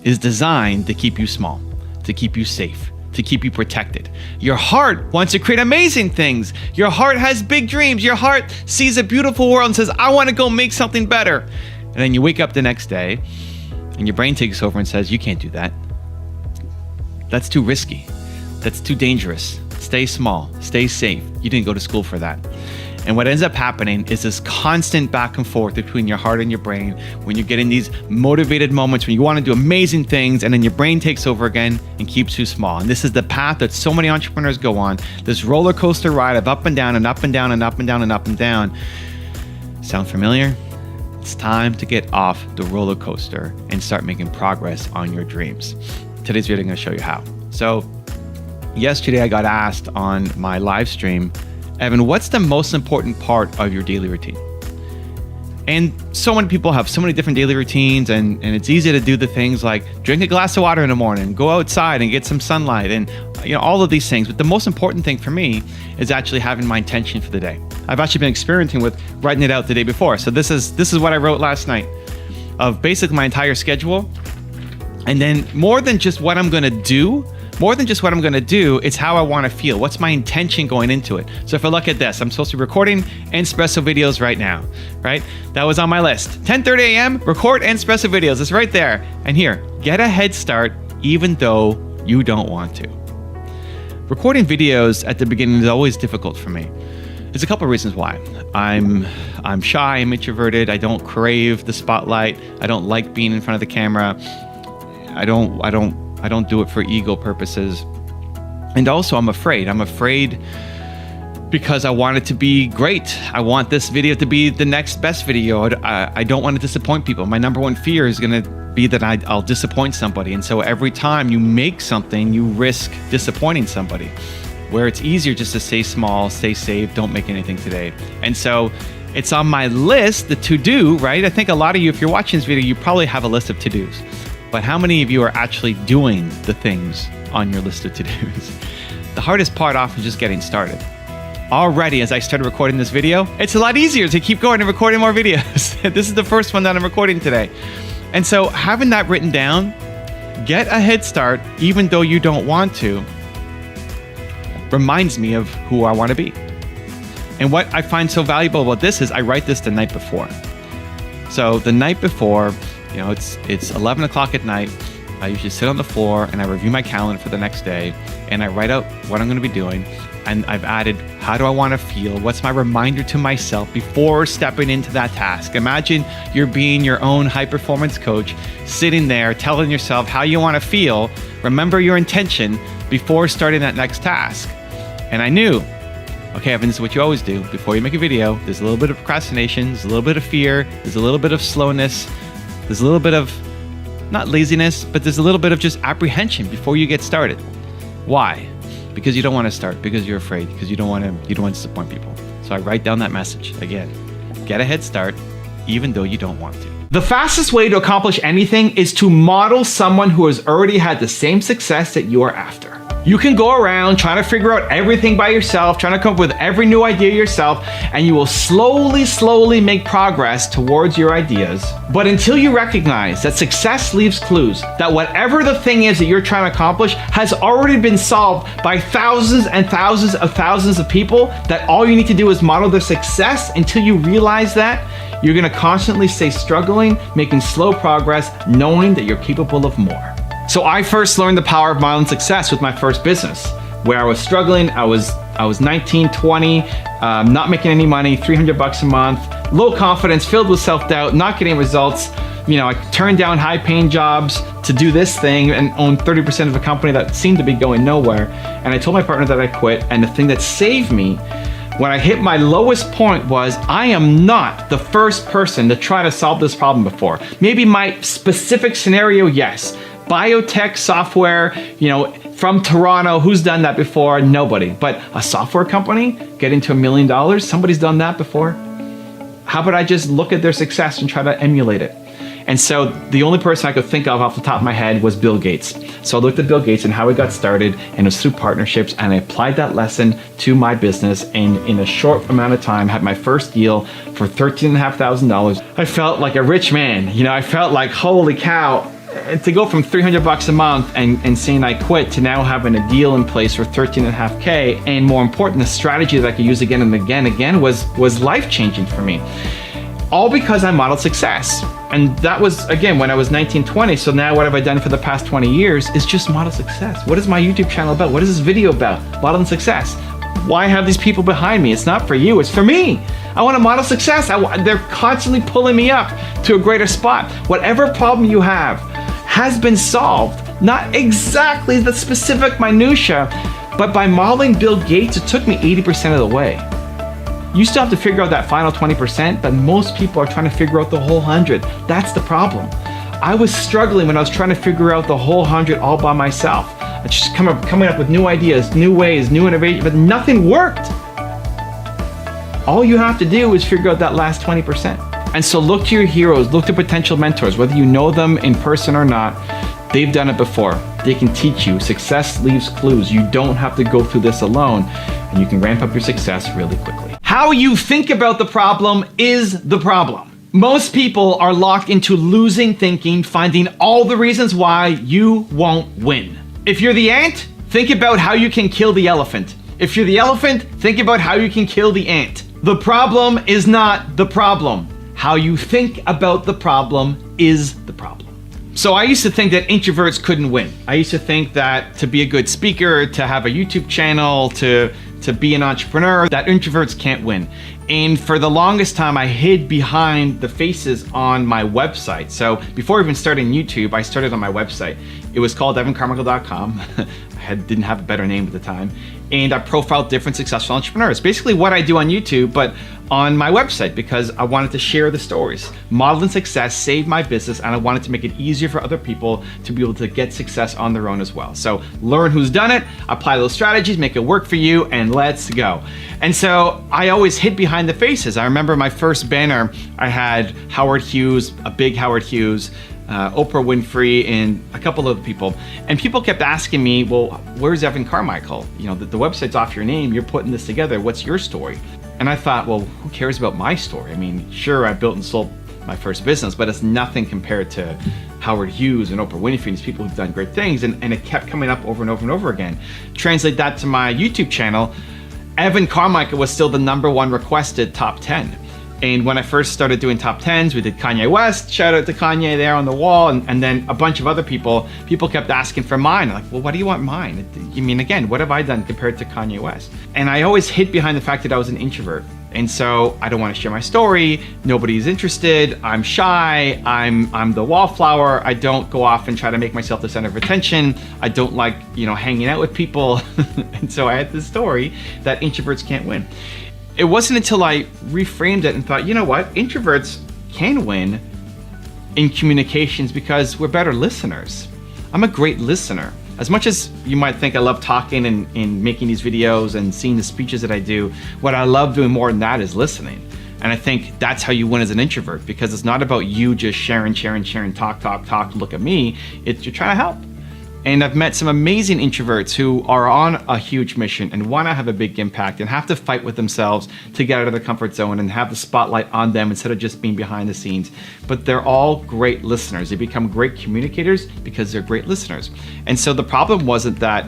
is designed to keep you small, to keep you safe, to keep you protected. Your heart wants to create amazing things. Your heart has big dreams. Your heart sees a beautiful world and says, I want to go make something better. And then you wake up the next day and your brain takes over and says, you can't do that. That's too risky. That's too dangerous. Stay small, stay safe. You didn't go to school for that. And what ends up happening is this constant back and forth between your heart and your brain when you're getting these motivated moments when you want to do amazing things, and then your brain takes over again and keeps you small. And this is the path that so many entrepreneurs go on, this roller coaster ride of up and down and up and down and up and down and up and down. Sound familiar? It's time to get off the roller coaster and start making progress on your dreams. Today's video, I'm going to show you how. So yesterday I got asked on my live stream, Evan, what's the most important part of your daily routine? And so many people have so many different daily routines, and it's easy to do the things like drink a glass of water in the morning, go outside and get some sunlight, and all of these things. But the most important thing for me is actually having my intention for the day. I've actually been experimenting with writing it out the day before. So this is what I wrote last night, of basically my entire schedule. And then more than just what I'm gonna do, it's how I want to feel. What's my intention going into it? So if I look at this, I'm supposed to be recording espresso videos right now, right? That was on my list. 10:30 a.m., record espresso videos. It's right there. And here, get a head start even though you don't want to. Recording videos at the beginning is always difficult for me. There's a couple of reasons why. I'm shy, I'm introverted, I don't crave the spotlight, I don't like being in front of the camera. I don't do it for ego purposes. And also I'm afraid because I want it to be great. I want this video to be the next best video. I don't want to disappoint people. My number one fear is gonna be that I'll disappoint somebody. And so every time you make something, you risk disappointing somebody, where it's easier just to stay small, stay safe, don't make anything today. And so it's on my list, the to-do, right? I think a lot of you, if you're watching this video, you probably have a list of to-dos. But how many of you are actually doing the things on your list of to-dos? The hardest part often is just getting started. Already, as I started recording this video, it's a lot easier to keep going and recording more videos. This is the first one that I'm recording today. And so having that written down, get a head start, even though you don't want to, reminds me of who I want to be. And what I find so valuable about this is I write this the night before. So the night before, it's 11 o'clock at night. I usually sit on the floor and I review my calendar for the next day and I write out what I'm going to be doing. And I've added, how do I want to feel? What's my reminder to myself before stepping into that task? Imagine you're being your own high performance coach, sitting there telling yourself how you want to feel. Remember your intention before starting that next task. And I knew, okay, Evan, this is what you always do. Before you make a video, there's a little bit of procrastination, there's a little bit of fear, there's a little bit of slowness, there's a little bit of, not laziness, but there's a little bit of just apprehension before you get started. Why? Because you don't want to start, because you're afraid, because you don't want to disappoint people. So I write down that message again. Get a head start, even though you don't want to. The fastest way to accomplish anything is to model someone who has already had the same success that you are after. You can go around trying to figure out everything by yourself, trying to come up with every new idea yourself, and you will slowly make progress towards your ideas. But until you recognize that success leaves clues, that whatever the thing is that you're trying to accomplish has already been solved by thousands and thousands of people, that all you need to do is model their success, until you realize that, you're gonna constantly stay struggling, making slow progress, knowing that you're capable of more. So I first learned the power of modeling success with my first business, where I was struggling. I was 19, 20, not making any money, $300 a month, low confidence, filled with self-doubt, not getting results. You know, I turned down high-paying jobs to do this thing and own 30% of a company that seemed to be going nowhere. And I told my partner that I quit. And the thing that saved me when I hit my lowest point was, I am not the first person to try to solve this problem before. Maybe my specific scenario, yes. Biotech software, you know, from Toronto, who's done that before? Nobody. But a software company getting to $1 million, somebody's done that before. How about I just look at their success and try to emulate it? And so the only person I could think of off the top of my head was Bill Gates. So I looked at Bill Gates and how he got started, and it was through partnerships, and I applied that lesson to my business, and in a short amount of time had my first deal for $13,500. I felt like a rich man. You know, I felt like, holy cow. And to go from $300 a month and saying I quit to now having a deal in place for $13.5K, and more important, the strategy that I could use again and again was life-changing for me. All because I modeled success. And that was, again, when I was 19, 20. So now what have I done for the past 20 years is just model success. What is my YouTube channel about? What is this video about? Modeling success. Why have these people behind me? It's not for you, it's for me. I want to model success. They're constantly pulling me up to a greater spot. Whatever problem you have has been solved. Not exactly the specific minutia, but by modeling Bill Gates, it took me 80% of the way. You still have to figure out that final 20%, but most people are trying to figure out the whole 100. That's the problem. I was struggling when I was trying to figure out the whole 100 all by myself. I just coming up with new ideas, new ways, new innovation, but nothing worked. All you have to do is figure out that last 20%. And so look to your heroes, look to potential mentors, whether you know them in person or not. They've done it before. They can teach you. Success leaves clues. You don't have to go through this alone, and you can ramp up your success really quickly. How you think about the problem is the problem. Most people are locked into losing thinking, finding all the reasons why you won't win. If you're the ant, think about how you can kill the elephant. If you're the elephant, think about how you can kill the ant. The problem is not the problem. How you think about the problem is the problem. So I used to think that introverts couldn't win. I used to think that to be a good speaker, to have a YouTube channel, to be an entrepreneur, that introverts can't win. And for the longest time, I hid behind the faces on my website. So before even starting YouTube, I started on my website. It was called evancarmichael.com. I didn't have a better name at the time. And I profiled different successful entrepreneurs. Basically what I do on YouTube, but on my website, because I wanted to share the stories. Modeling success saved my business, and I wanted to make it easier for other people to be able to get success on their own as well. So learn who's done it, apply those strategies, make it work for you, and let's go. And so I always hid behind the faces. I remember my first banner, I had Howard Hughes, a big Howard Hughes, Oprah Winfrey, and a couple other people. And people kept asking me, well, where's Evan Carmichael? You know, the website's off your name, you're putting this together, what's your story? And I thought, well, who cares about my story? I mean, sure, I built and sold my first business, but it's nothing compared to Howard Hughes and Oprah Winfrey, these people who've done great things. And it kept coming up over and over and over again. Translate that to my YouTube channel, Evan Carmichael was still the #1 requested top 10. And when I first started doing top 10s, we did Kanye West, shout out to Kanye there on the wall, and then a bunch of other people kept asking for mine. I'm like, well, what do you want mine? I mean, again, what have I done compared to Kanye West? And I always hid behind the fact that I was an introvert. And so I don't want to share my story. Nobody's interested. I'm shy. I'm the wallflower. I don't go off and try to make myself the center of attention. I don't like, hanging out with people. And so I had this story that introverts can't win. It wasn't until I reframed it and thought, you know what? Introverts can win in communications because we're better listeners. I'm a great listener. As much as you might think I love talking and making these videos and seeing the speeches that I do, what I love doing more than that is listening. And I think that's how you win as an introvert, because it's not about you just sharing, talk, look at me. You're trying to help. And I've met some amazing introverts who are on a huge mission and want to have a big impact and have to fight with themselves to get out of their comfort zone and have the spotlight on them instead of just being behind the scenes. But they're all great listeners. They become great communicators because they're great listeners. And so the problem wasn't that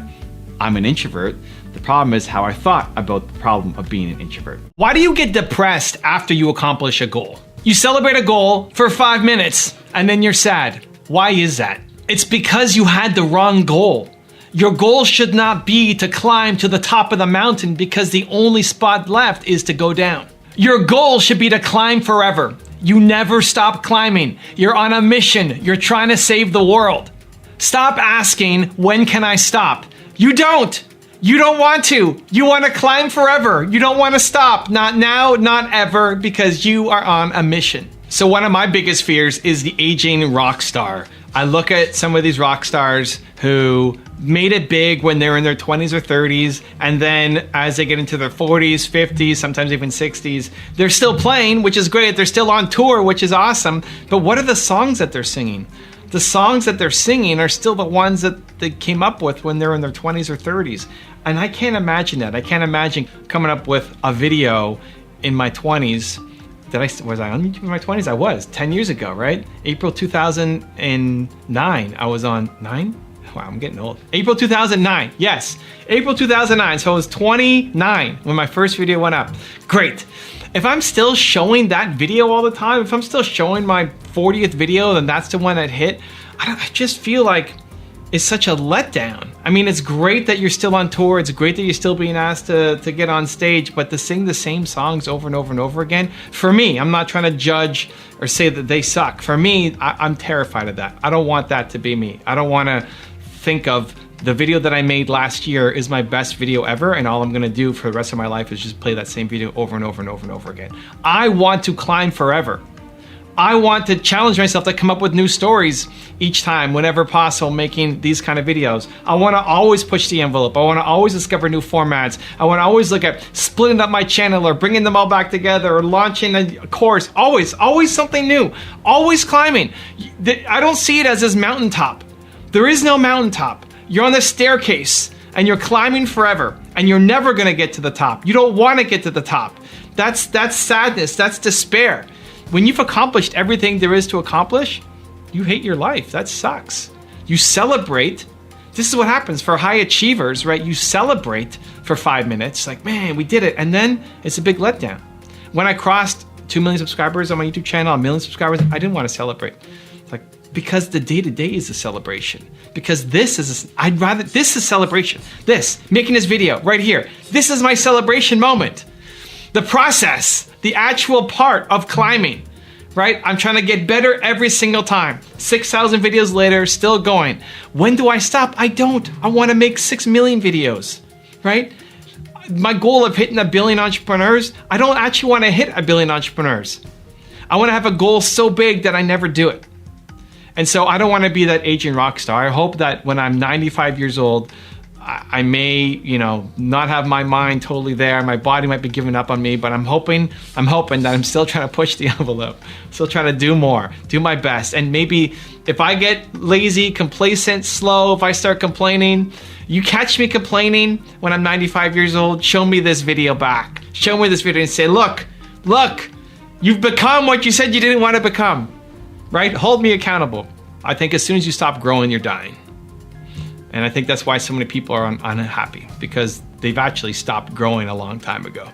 I'm an introvert. The problem is how I thought about the problem of being an introvert. Why do you get depressed after you accomplish a goal? You celebrate a goal for 5 minutes and then you're sad. Why is that? It's because you had the wrong goal. Your goal should not be to climb to the top of the mountain because the only spot left is to go down. Your goal should be to climb forever. You never stop climbing. You're on a mission. You're trying to save the world. Stop asking, when can I stop? You don't. You don't want to. You want to climb forever. You don't want to stop. Not now, not ever, because you are on a mission. So one of my biggest fears is the aging rock star. I look at some of these rock stars who made it big when they're in their 20s or 30s, and then as they get into their 40s, 50s, sometimes even 60s, they're still playing, which is great. They're still on tour, which is awesome. But what are the songs that they're singing? The songs that they're singing are still the ones that they came up with when they're in their 20s or 30s. And I can't imagine that. I can't imagine coming up with a video in my 20s. Was I on YouTube in my 20s? I was 10 years ago, right? April 2009. I was on 9? Wow, I'm getting old. April 2009. Yes, April 2009. So I was 29 when my first video went up. Great. If I'm still showing that video all the time, if I'm still showing my 40th video, then that's the one that hit. I just feel like it's such a letdown. I mean, it's great that you're still on tour. It's great that you're still being asked to get on stage, but to sing the same songs over and over and over again, for me, I'm not trying to judge or say that they suck. For me, I'm terrified of that. I don't want that to be me. I don't want to think of the video that I made last year is my best video ever, and all I'm gonna do for the rest of my life is just play that same video over and over and over and over again. I want to climb forever. I want to challenge myself to come up with new stories each time, whenever possible, making these kind of videos. I wanna always push the envelope. I wanna always discover new formats. I wanna always look at splitting up my channel or bringing them all back together or launching a course. Always something new. Always climbing. I don't see it as this mountaintop. There is no mountaintop. You're on the staircase and you're climbing forever and you're never gonna get to the top. You don't wanna get to the top. That's sadness, that's despair. When you've accomplished everything there is to accomplish, you hate your life. That sucks. You celebrate. This is what happens for high achievers, right? You celebrate for 5 minutes, like, man, we did it. And then it's a big letdown. When I crossed 2 million subscribers on my YouTube channel, 1 million subscribers, I didn't want to celebrate. Like, because the day-to-day is a celebration. Because this is celebration. This, making this video right here. This is my celebration moment. The process, the actual part of climbing, right? I'm trying to get better every single time. 6,000 videos later, still going. When do I stop? I don't. I want to make 6 million videos, right? My goal of hitting 1 billion entrepreneurs, I don't actually want to hit 1 billion entrepreneurs. I want to have a goal so big that I never do it. And so I don't want to be that aging rock star. I hope that when I'm 95 years old, I may, not have my mind totally there. My body might be giving up on me, but I'm hoping that I'm still trying to push the envelope, still trying to do more, do my best. And maybe if I get lazy, complacent, slow, if I start complaining, you catch me complaining when I'm 95 years old, show me this video back. Show me this video and say, look, you've become what you said you didn't want to become, right? Hold me accountable. I think as soon as you stop growing, you're dying. And I think that's why so many people are unhappy, because they've actually stopped growing a long time ago.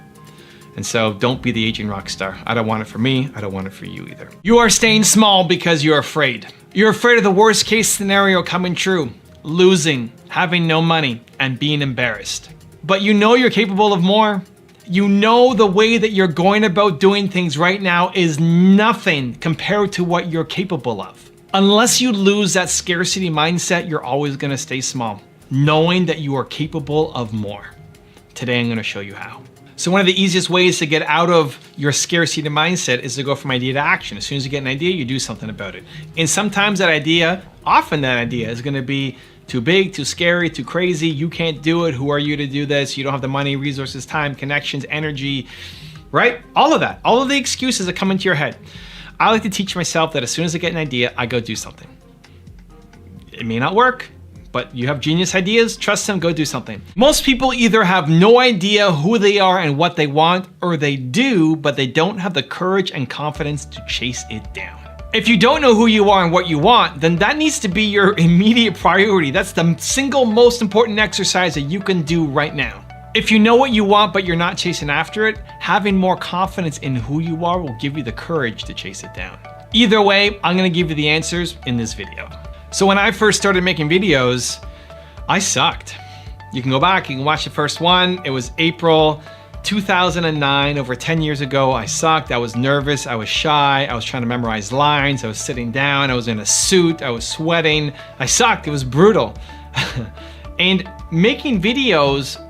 And so don't be the aging rock star. I don't want it for me. I don't want it for you either. You are staying small because you're afraid. You're afraid of the worst case scenario coming true, losing, having no money, and being embarrassed. But you know you're capable of more. You know the way that you're going about doing things right now is nothing compared to what you're capable of. Unless you lose that scarcity mindset, you're always gonna stay small, knowing that you are capable of more. Today I'm gonna show you how. So one of the easiest ways to get out of your scarcity mindset is to go from idea to action. As soon as you get an idea, you do something about it. And sometimes often that idea is gonna be too big, too scary, too crazy. You can't do it. Who are you to do this? You don't have the money, resources, time, connections, energy, right? All of that, all of the excuses that come into your head. I like to teach myself that as soon as I get an idea, I go do something. It may not work, but you have genius ideas, trust them, go do something. Most people either have no idea who they are and what they want, or they do, but they don't have the courage and confidence to chase it down. If you don't know who you are and what you want, then that needs to be your immediate priority. That's the single most important exercise that you can do right now. If you know what you want, but you're not chasing after it, having more confidence in who you are will give you the courage to chase it down. Either way, I'm gonna give you the answers in this video. So when I first started making videos, I sucked. You can go back, you can watch the first one. It was April 2009, over 10 years ago. I sucked, I was nervous, I was shy, I was trying to memorize lines, I was sitting down, I was in a suit, I was sweating. I sucked, it was brutal. And making videos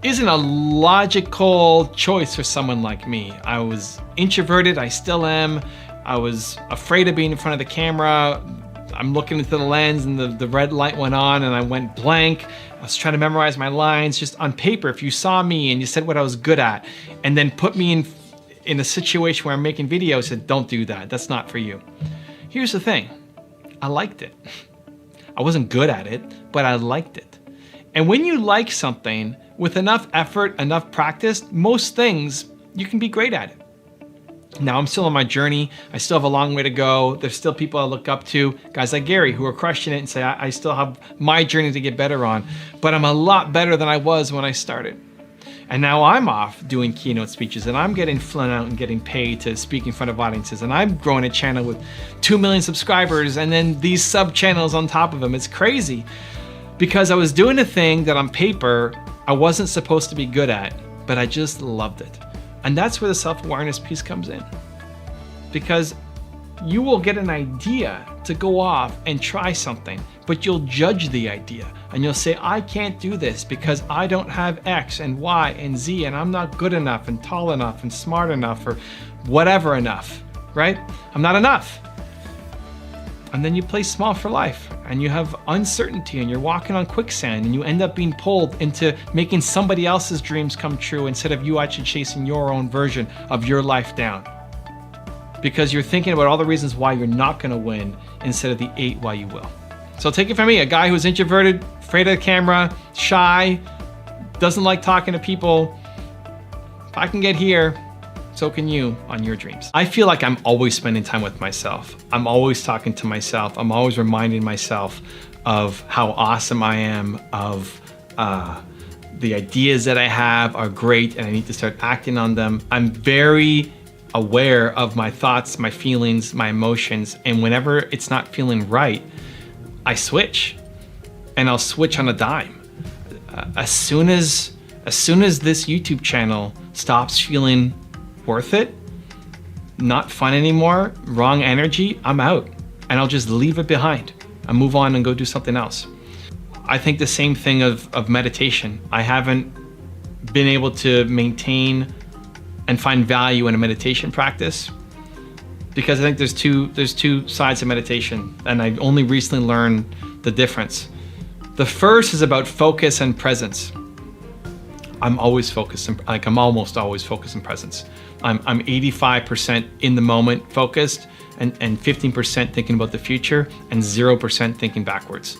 isn't a logical choice for someone like me. I was introverted, I still am. I was afraid of being in front of the camera. I'm looking into the lens and the red light went on and I went blank. I was trying to memorize my lines just on paper. If you saw me and you said what I was good at and then put me in a situation where I'm making videos, said, don't do that, that's not for you. Here's the thing, I liked it. I wasn't good at it, but I liked it. And when you like something, with enough effort, enough practice, most things, you can be great at it. Now I'm still on my journey. I still have a long way to go. There's still people I look up to, guys like Gary, who are crushing it and say, I still have my journey to get better on, but I'm a lot better than I was when I started. And now I'm off doing keynote speeches and I'm getting flown out and getting paid to speak in front of audiences. And I'm growing a channel with 2 million subscribers and then these sub channels on top of them. It's crazy because I was doing a thing that on paper, I wasn't supposed to be good at, but I just loved it. And that's where the self-awareness piece comes in. Because you will get an idea to go off and try something, but you'll judge the idea and you'll say, I can't do this because I don't have X and Y and Z and I'm not good enough and tall enough and smart enough or whatever enough, right? I'm not enough. And then you play small for life and you have uncertainty and you're walking on quicksand and you end up being pulled into making somebody else's dreams come true instead of you actually chasing your own version of your life down. Because you're thinking about all the reasons why you're not gonna win instead of the 8 why you will. So take it from me, a guy who's introverted, afraid of the camera, shy, doesn't like talking to people. If I can get here, so can you on your dreams. I feel like I'm always spending time with myself. I'm always talking to myself. I'm always reminding myself of how awesome I am, of the ideas that I have are great and I need to start acting on them. I'm very aware of my thoughts, my feelings, my emotions, and whenever it's not feeling right, I switch, and I'll switch on a dime. As soon as this YouTube channel stops feeling worth it, not fun anymore, wrong energy, I'm out, and I'll just leave it behind. I move on and go do something else. I think the same thing of meditation. I haven't been able to maintain and find value in a meditation practice because I think there's two sides of meditation, and I've only recently learned the difference. The first is about focus and presence. I'm always focused, I'm almost always focused in presence. I'm 85% in the moment focused and 15% thinking about the future and 0% thinking backwards.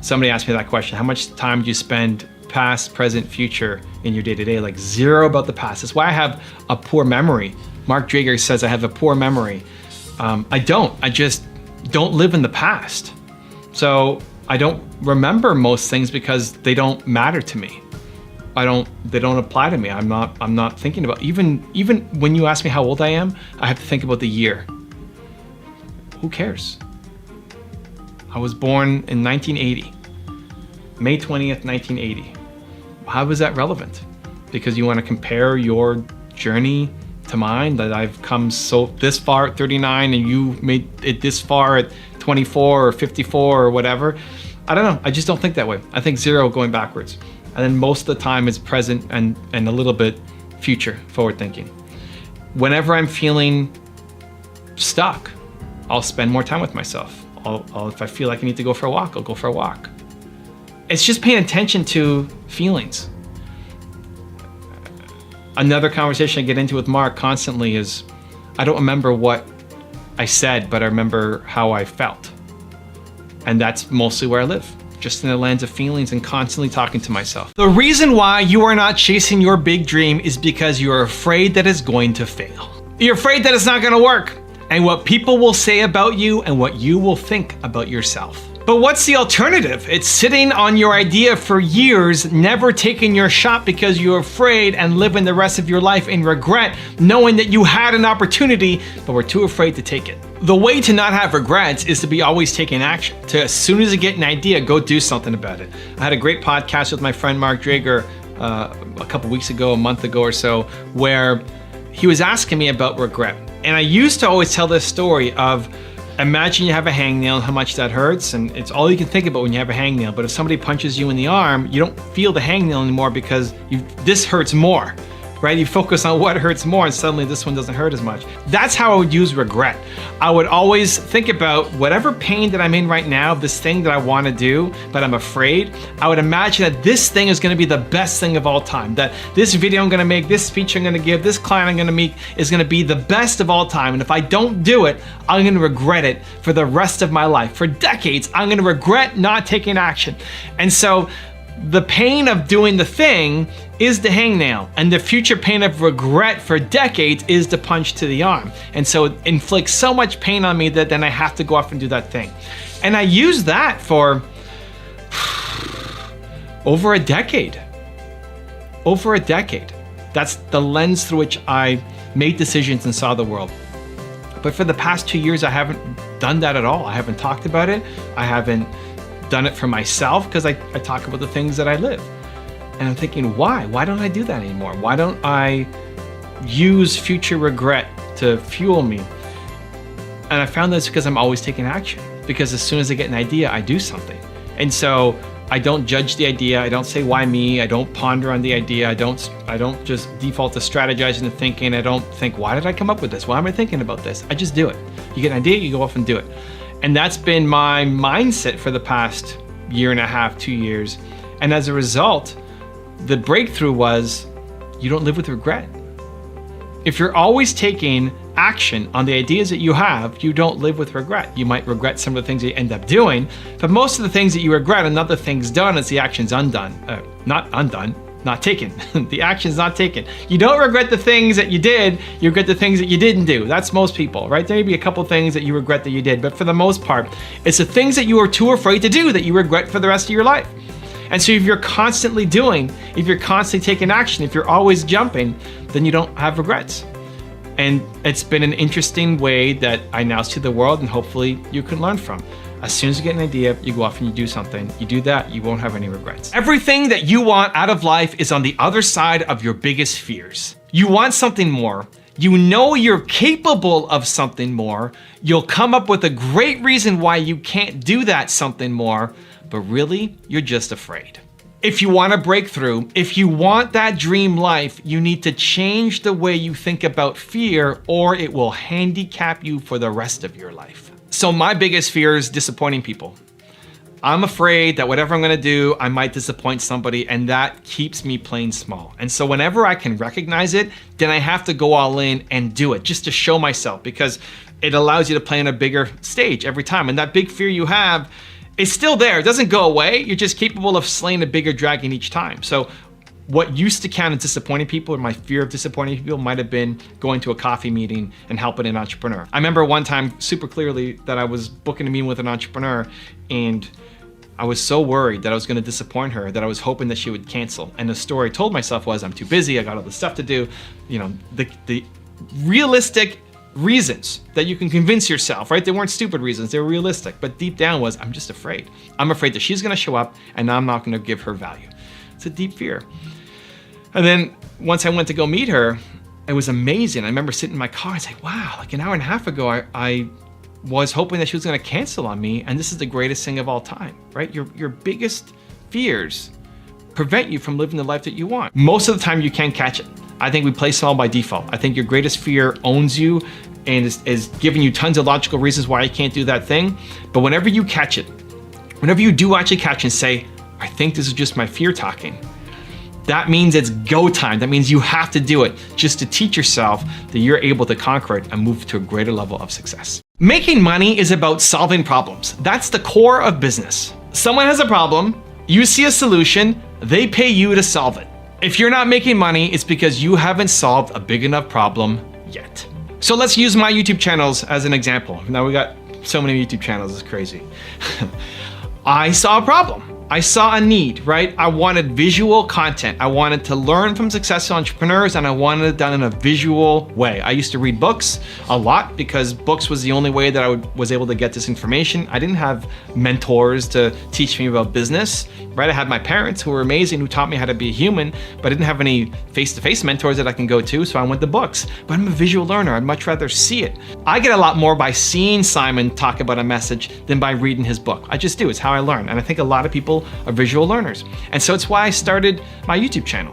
Somebody asked me that question, how much time do you spend past, present, future in your day-to-day? Like 0 about the past. That's why I have a poor memory. Mark Drager says I have a poor memory. I just don't live in the past. So I don't remember most things because they don't matter to me. they don't apply to me. I'm not thinking about, even when you ask me how old I am, I have to think about the year. Who cares? I was born in 1980, May 20th, 1980. How is that relevant? Because you want to compare your journey to mine, that I've come this far at 39 and you made it this far at 24 or 54 or whatever. I don't know. I just don't think that way. I think zero going backwards. And then most of the time is present and a little bit future forward thinking. Whenever I'm feeling stuck, I'll spend more time with myself. If I feel like I need to go for a walk, I'll go for a walk. It's just paying attention to feelings. Another conversation I get into with Mark constantly is, I don't remember what I said, but I remember how I felt. And that's mostly where I live, just in the lands of feelings and constantly talking to myself. The reason why you are not chasing your big dream is because you're afraid that it's going to fail. You're afraid that it's not gonna work, and what people will say about you and what you will think about yourself. But what's the alternative? It's sitting on your idea for years, never taking your shot because you're afraid, and living the rest of your life in regret, knowing that you had an opportunity, but were too afraid to take it. The way to not have regrets is to be always taking action. To, as soon as you get an idea, go do something about it. I had a great podcast with my friend Mark Drager a couple weeks ago, a month ago or so, where he was asking me about regret. And I used to always tell this story of, imagine you have a hangnail and how much that hurts, and it's all you can think about when you have a hangnail. But if somebody punches you in the arm, you don't feel the hangnail anymore because this hurts more, right? You focus on what hurts more, and suddenly this one doesn't hurt as much. That's how I would use regret. I would always think about whatever pain that I'm in right now, this thing that I want to do, but I'm afraid. I would imagine that this thing is going to be the best thing of all time, that this video I'm going to make, this speech I'm going to give, this client I'm going to meet is going to be the best of all time. And if I don't do it, I'm going to regret it for the rest of my life. For decades, I'm going to regret not taking action. And so the pain of doing the thing is the hangnail, and the future pain of regret for decades is the punch to the arm. And so it inflicts so much pain on me that then I have to go off and do that thing. And I use that for over a decade. Over a decade. That's the lens through which I made decisions and saw the world. But for the past 2 years, I haven't done that at all. I haven't talked about it. I haven't done it for myself because I talk about the things that I live. And I'm thinking, why? Why don't I do that anymore? Why don't I use future regret to fuel me? And I found that's because I'm always taking action. Because as soon as I get an idea, I do something. And so I don't judge the idea. I don't say, why me? I don't ponder on the idea. I don't just default to strategizing and thinking. I don't think, why did I come up with this? Why am I thinking about this? I just do it. You get an idea, you go off and do it. And that's been my mindset for the past year and a half, 2 years. And as a result, the breakthrough was, you don't live with regret. If you're always taking action on the ideas that you have, you don't live with regret. You might regret some of the things that you end up doing, but most of the things that you regret are not the things done, it's the actions undone. Not taken. The action's not taken. You don't regret the things that you did, you regret the things that you didn't do. That's most people, right? There may be a couple things that you regret that you did, but for the most part, it's the things that you are too afraid to do that you regret for the rest of your life. And so if you're constantly doing, if you're constantly taking action, if you're always jumping, then you don't have regrets. And it's been an interesting way that I now see the world, and hopefully you can learn from. As soon as you get an idea, you go off and you do something. You do that, you won't have any regrets. Everything that you want out of life is on the other side of your biggest fears. You want something more. You know you're capable of something more. You'll come up with a great reason why you can't do that something more, but really, you're just afraid. If you want a breakthrough, if you want that dream life, you need to change the way you think about fear, or it will handicap you for the rest of your life. So my biggest fear is disappointing people. I'm afraid that whatever I'm gonna do, I might disappoint somebody, and that keeps me playing small. And so whenever I can recognize it, then I have to go all in and do it just to show myself, because it allows you to play on a bigger stage every time. And that big fear you have, it's still there, it doesn't go away. You're just capable of slaying a bigger dragon each time. So what used to count as disappointing people, or my fear of disappointing people, might have been going to a coffee meeting and helping an entrepreneur. I remember one time super clearly that I was booking a meeting with an entrepreneur, and I was so worried that I was going to disappoint her that I was hoping that she would cancel. And the story I told myself was, I'm too busy, I got all this stuff to do. You know, the realistic reasons that you can convince yourself, right? They weren't stupid reasons, they were realistic. But deep down was, I'm just afraid. I'm afraid that she's going to show up and I'm not going to give her value. It's a deep fear. And then once I went to go meet her, it was amazing. I remember sitting in my car and saying, wow, like an hour and a half ago, I was hoping that she was going to cancel on me, and this is the greatest thing of all time, right? Your biggest fears prevent you from living the life that you want. Most of the time you can't catch it. I think we play small by default. I think your greatest fear owns you and is giving you tons of logical reasons why you can't do that thing. But whenever you catch it, whenever you do actually catch and say, I think this is just my fear talking, that means it's go time. That means you have to do it just to teach yourself that you're able to conquer it and move to a greater level of success. Making money is about solving problems. That's the core of business. Someone has a problem, you see a solution, they pay you to solve it. If you're not making money, it's because you haven't solved a big enough problem yet. So let's use my YouTube channels as an example. Now we got so many YouTube channels, it's crazy. I saw a problem. I saw a need, right? I wanted visual content. I wanted to learn from successful entrepreneurs, and I wanted it done in a visual way. I used to read books a lot because books was the only way that I was able to get this information. I didn't have mentors to teach me about business, right? I had my parents who were amazing, who taught me how to be a human, but I didn't have any face-to-face mentors that I can go to, so I went to books. But I'm a visual learner. I'd much rather see it. I get a lot more by seeing Simon talk about a message than by reading his book. I just do. It's how I learn. And I think a lot of people are visual learners. And so it's why I started my YouTube channel.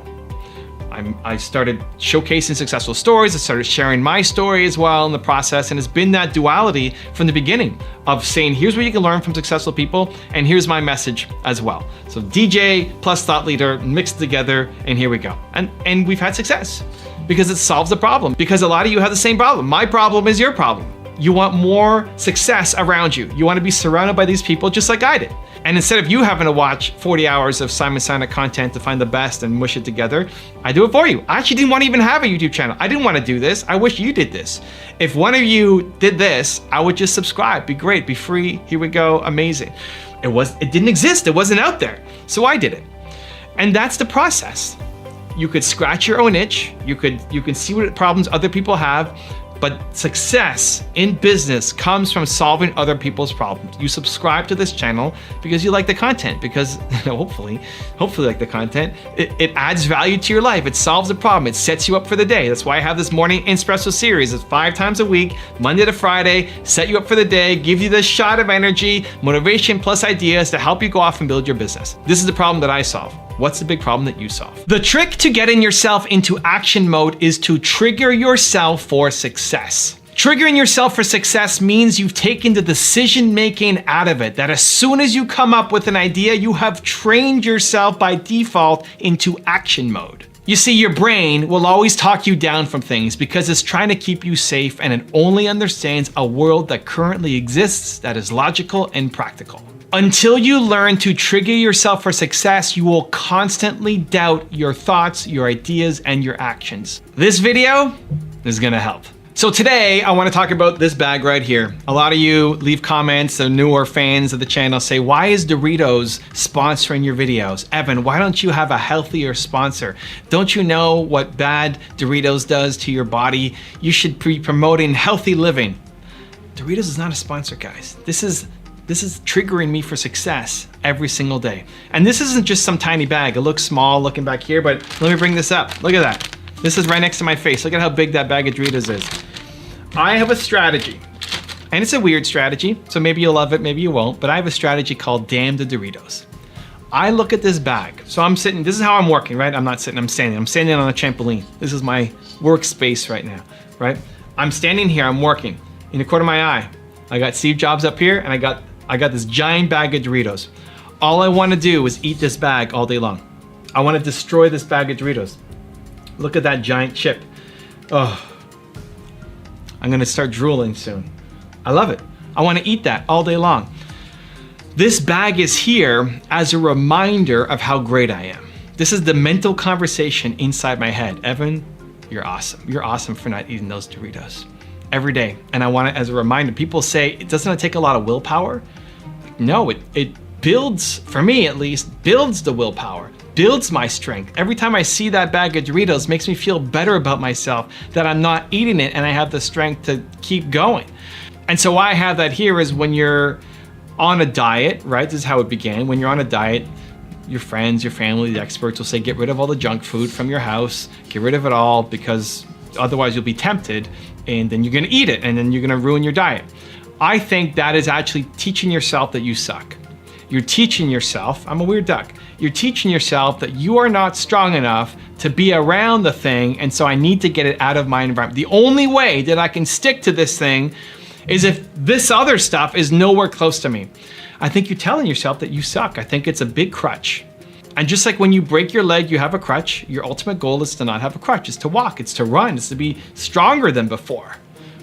I started showcasing successful stories. I started sharing my story as well in the process. And it's been that duality from the beginning of saying, here's what you can learn from successful people, and here's my message as well. So DJ plus thought leader mixed together, and here we go. And we've had success because it solves the problem. Because a lot of you have the same problem. My problem is your problem. You want more success around you. You want to be surrounded by these people just like I did. And instead of you having to watch 40 hours of Simon Sinek content to find the best and mush it together, I do it for you. I actually didn't want to even have a YouTube channel. I didn't want to do this. I wish you did this. If one of you did this, I would just subscribe. Be great, be free. Here we go, amazing. It didn't exist. It wasn't out there. So I did it. And that's the process. You could scratch your own itch. You can see what problems other people have. But success in business comes from solving other people's problems. You subscribe to this channel because you like the content, because hopefully like the content. It adds value to your life. It solves a problem. It sets you up for the day. That's why I have this morning espresso series. It's 5 times a week, Monday to Friday, set you up for the day, give you this shot of energy, motivation plus ideas to help you go off and build your business. This is the problem that I solve. What's the big problem that you solve? The trick to getting yourself into action mode is to trigger yourself for success. Triggering yourself for success means you've taken the decision making out of it, that as soon as you come up with an idea, you have trained yourself by default into action mode. You see, your brain will always talk you down from things because it's trying to keep you safe, and it only understands a world that currently exists that is logical and practical. Until you learn to trigger yourself for success, you will constantly doubt your thoughts, your ideas, and your actions. This video is gonna help. So today, I wanna talk about this bag right here. A lot of you leave comments, the newer fans of the channel say, why is Doritos sponsoring your videos? Evan, why don't you have a healthier sponsor? Don't you know what bad Doritos does to your body? You should be promoting healthy living. Doritos is not a sponsor, guys. This is triggering me for success every single day. And this isn't just some tiny bag. It looks small looking back here, but let me bring this up. Look at that. This is right next to my face. Look at how big that bag of Doritos is. I have a strategy, and it's a weird strategy, so maybe you'll love it, maybe you won't, but I have a strategy called Damn the Doritos. I look at this bag. So I'm sitting, this is how I'm working, right? I'm not sitting, I'm standing. I'm standing on a trampoline. This is my workspace right now, right? I'm standing here, I'm working. In the corner of my eye, I got Steve Jobs up here, and I got this giant bag of Doritos. All I want to do is eat this bag all day long. I want to destroy this bag of Doritos. Look at that giant chip. Oh, I'm going to start drooling soon. I love it. I want to eat that all day long. This bag is here as a reminder of how great I am. This is the mental conversation inside my head. Evan, you're awesome. You're awesome for not eating those Doritos every day. And I want it as a reminder. People say, doesn't it take a lot of willpower? No, builds, for me at least, builds the willpower, builds my strength. Every time I see that bag of Doritos, makes me feel better about myself that I'm not eating it and I have the strength to keep going. And so why I have that here is when you're on a diet, right? This is how it began. When you're on a diet, your friends, your family, the experts will say, get rid of all the junk food from your house, get rid of it all, because otherwise you'll be tempted and then you're gonna eat it and then you're gonna ruin your diet. I think that is actually teaching yourself that you suck. You're teaching yourself, I'm a weird duck, you're teaching yourself that you are not strong enough to be around the thing, and so I need to get it out of my environment. The only way that I can stick to this thing is if this other stuff is nowhere close to me. I think you're telling yourself that you suck. I think it's a big crutch. And just like when you break your leg, you have a crutch, your ultimate goal is to not have a crutch. It's to walk, it's to run, it's to be stronger than before,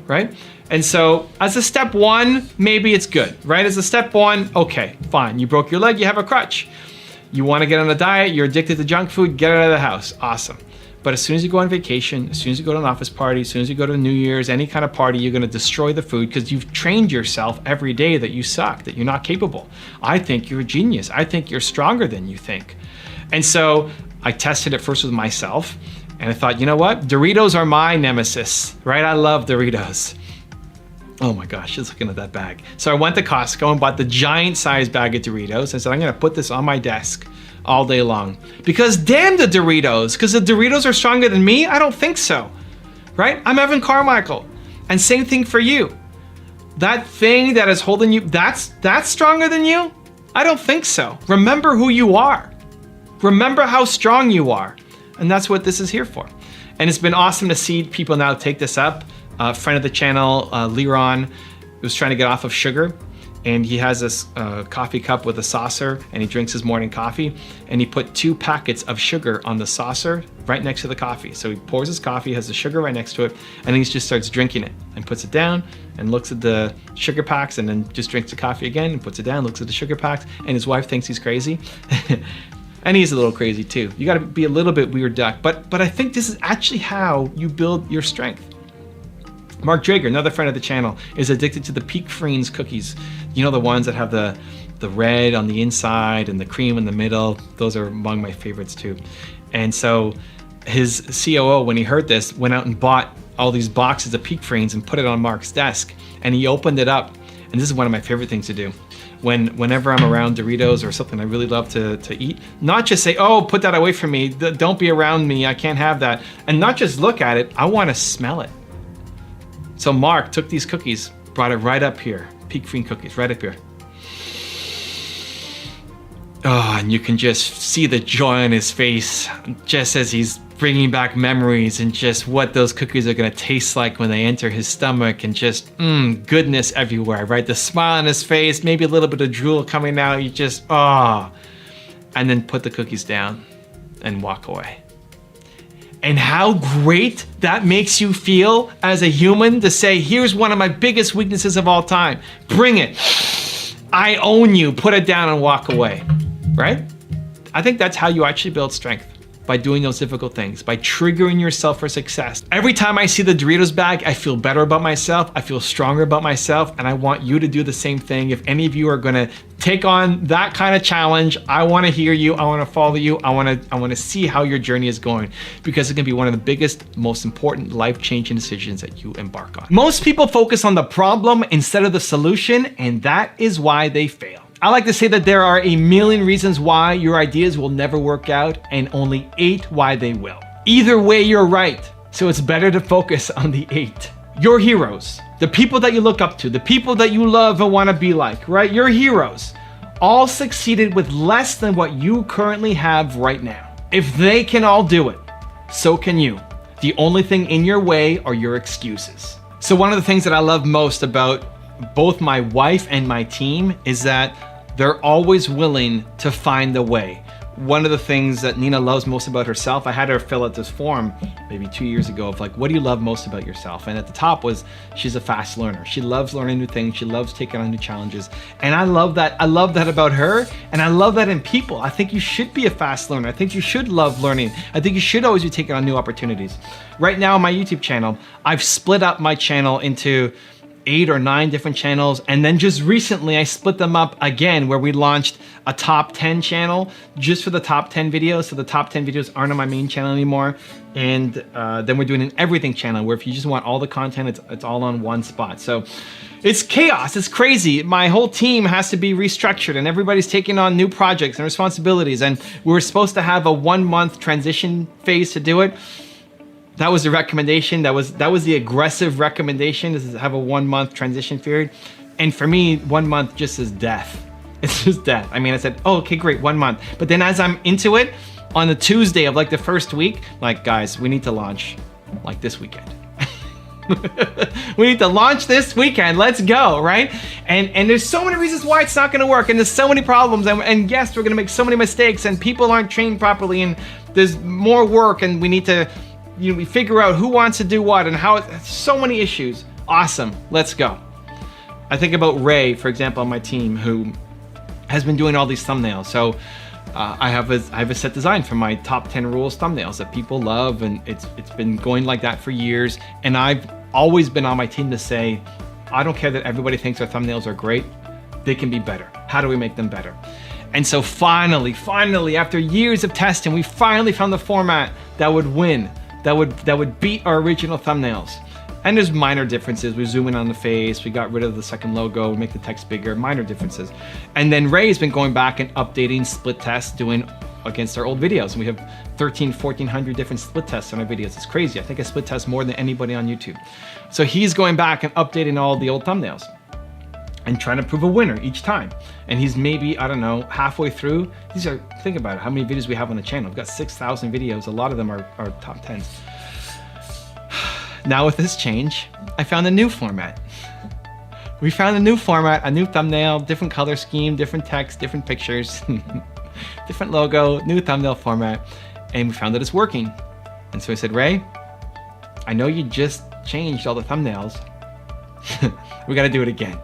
right? And so as a step one, maybe it's good, right? As a step one, okay, fine. You broke your leg, you have a crutch. You wanna get on a diet, you're addicted to junk food, get out of the house, awesome. But as soon as you go on vacation, as soon as you go to an office party, as soon as you go to New Year's, any kind of party, you're gonna destroy the food because you've trained yourself every day that you suck, that you're not capable. I think you're a genius. I think you're stronger than you think. And so I tested it first with myself and I thought, you know what? Doritos are my nemesis, right? I love Doritos. Oh my gosh, just looking at that bag. So I went to Costco and bought the giant size bag of Doritos. I said, I'm gonna put this on my desk all day long. Because damn the Doritos, because the Doritos are stronger than me? I don't think so, right? I'm Evan Carmichael. And same thing for you. That thing that is holding you, that's stronger than you? I don't think so. Remember who you are. Remember how strong you are. And that's what this is here for. And it's been awesome to see people now take this up. A friend of the channel, Liron, was trying to get off of sugar. And he has this coffee cup with a saucer and he drinks his morning coffee. And he put 2 packets of sugar on the saucer right next to the coffee. So he pours his coffee, has the sugar right next to it, and he just starts drinking it and puts it down and looks at the sugar packs and then just drinks the coffee again and puts it down, looks at the sugar packs, and his wife thinks he's crazy. And he's a little crazy too. You gotta be a little bit weird duck, but I think this is actually how you build your strength. Mark Drager, another friend of the channel, is addicted to the Peak Friends cookies. You know, the ones that have the red on the inside and the cream in the middle. Those are among my favorites too. And so his COO, when he heard this, went out and bought all these boxes of Peak Friends and put it on Mark's desk. And he opened it up. And this is one of my favorite things to do. Whenever I'm around Doritos or something I really love to eat, not just say, oh, put that away from me. Don't be around me. I can't have that. And not just look at it. I want to smell it. So Mark took these cookies, brought it right up here. Peak Friend cookies, right up here. Oh, and you can just see the joy on his face just as he's bringing back memories and just what those cookies are gonna taste like when they enter his stomach, and just goodness everywhere, right? The smile on his face, maybe a little bit of drool coming out, you just, and then put the cookies down and walk away. And how great that makes you feel as a human to say, here's one of my biggest weaknesses of all time. Bring it. I own you. Put it down and walk away, right? I think that's how you actually build strength, by doing those difficult things, by triggering yourself for success. Every time I see the Doritos bag, I feel better about myself, I feel stronger about myself, and I want you to do the same thing. If any of you are gonna take on that kind of challenge, I wanna hear you, I wanna follow you, I wanna see how your journey is going, because it can be one of the biggest, most important life-changing decisions that you embark on. Most people focus on the problem instead of the solution, and that is why they fail. I like to say that there are a million reasons why your ideas will never work out, and only 8 why they will. Either way, you're right. So it's better to focus on the 8. Your heroes, the people that you look up to, the people that you love and want to be like, right? Your heroes all succeeded with less than what you currently have right now. If they can all do it, so can you. The only thing in your way are your excuses. So one of the things that I love most about both my wife and my team is that they're always willing to find a way. One of the things that Nina loves most about herself, I had her fill out this form maybe 2 years ago of like, what do you love most about yourself? And at the top was, she's a fast learner. She loves learning new things. She loves taking on new challenges. And I love that. I love that about her. And I love that in people. I think you should be a fast learner. I think you should love learning. I think you should always be taking on new opportunities. Right now on my YouTube channel, I've split up my channel into 8 or 9 different channels. And then just recently I split them up again, where we launched a top 10 channel just for the top 10 videos. So the top 10 videos aren't on my main channel anymore. And then we're doing an everything channel, where if you just want all the content, it's all on one spot. So it's chaos, it's crazy. My whole team has to be restructured, and everybody's taking on new projects and responsibilities. And we were supposed to have a 1-month transition phase to do it. That was the recommendation. That was the aggressive recommendation, is to have a 1-month transition period. And for me, 1 month just is death. It's just death. I mean, I said, oh, okay, great, 1 month. But then as I'm into it, on the Tuesday of like the first week, like, guys, we need to launch like this weekend. We need to launch this weekend. Let's go, right? And there's so many reasons why it's not going to work, and there's so many problems, and yes, we're going to make so many mistakes, and people aren't trained properly, and there's more work, and we need to, we figure out who wants to do what and how. So many issues. Awesome. Let's go. I think about Ray, for example, on my team, who has been doing all these thumbnails. So I have a set design for my top 10 rules thumbnails that people love, and it's been going like that for years. And I've always been on my team to say, I don't care that everybody thinks our thumbnails are great. They can be better. How do we make them better? And so finally, after years of testing, we finally found the format that would win, that would beat our original thumbnails. And there's minor differences. We zoom in on the face, we got rid of the second logo, we make the text bigger, minor differences. And then Ray's been going back and updating split tests, doing against our old videos. And we have 1,400 different split tests on our videos. It's crazy. I think I split test more than anybody on YouTube. So he's going back and updating all the old thumbnails and trying to prove a winner each time. And he's maybe, I don't know, halfway through. Think about it, how many videos we have on the channel. We've got 6,000 videos. A lot of them are top 10s. Now with this change, I found a new format. We found a new format, a new thumbnail, different color scheme, different text, different pictures, different logo, new thumbnail format, and we found that it's working. And so I said, Ray, I know you just changed all the thumbnails. We gotta do it again.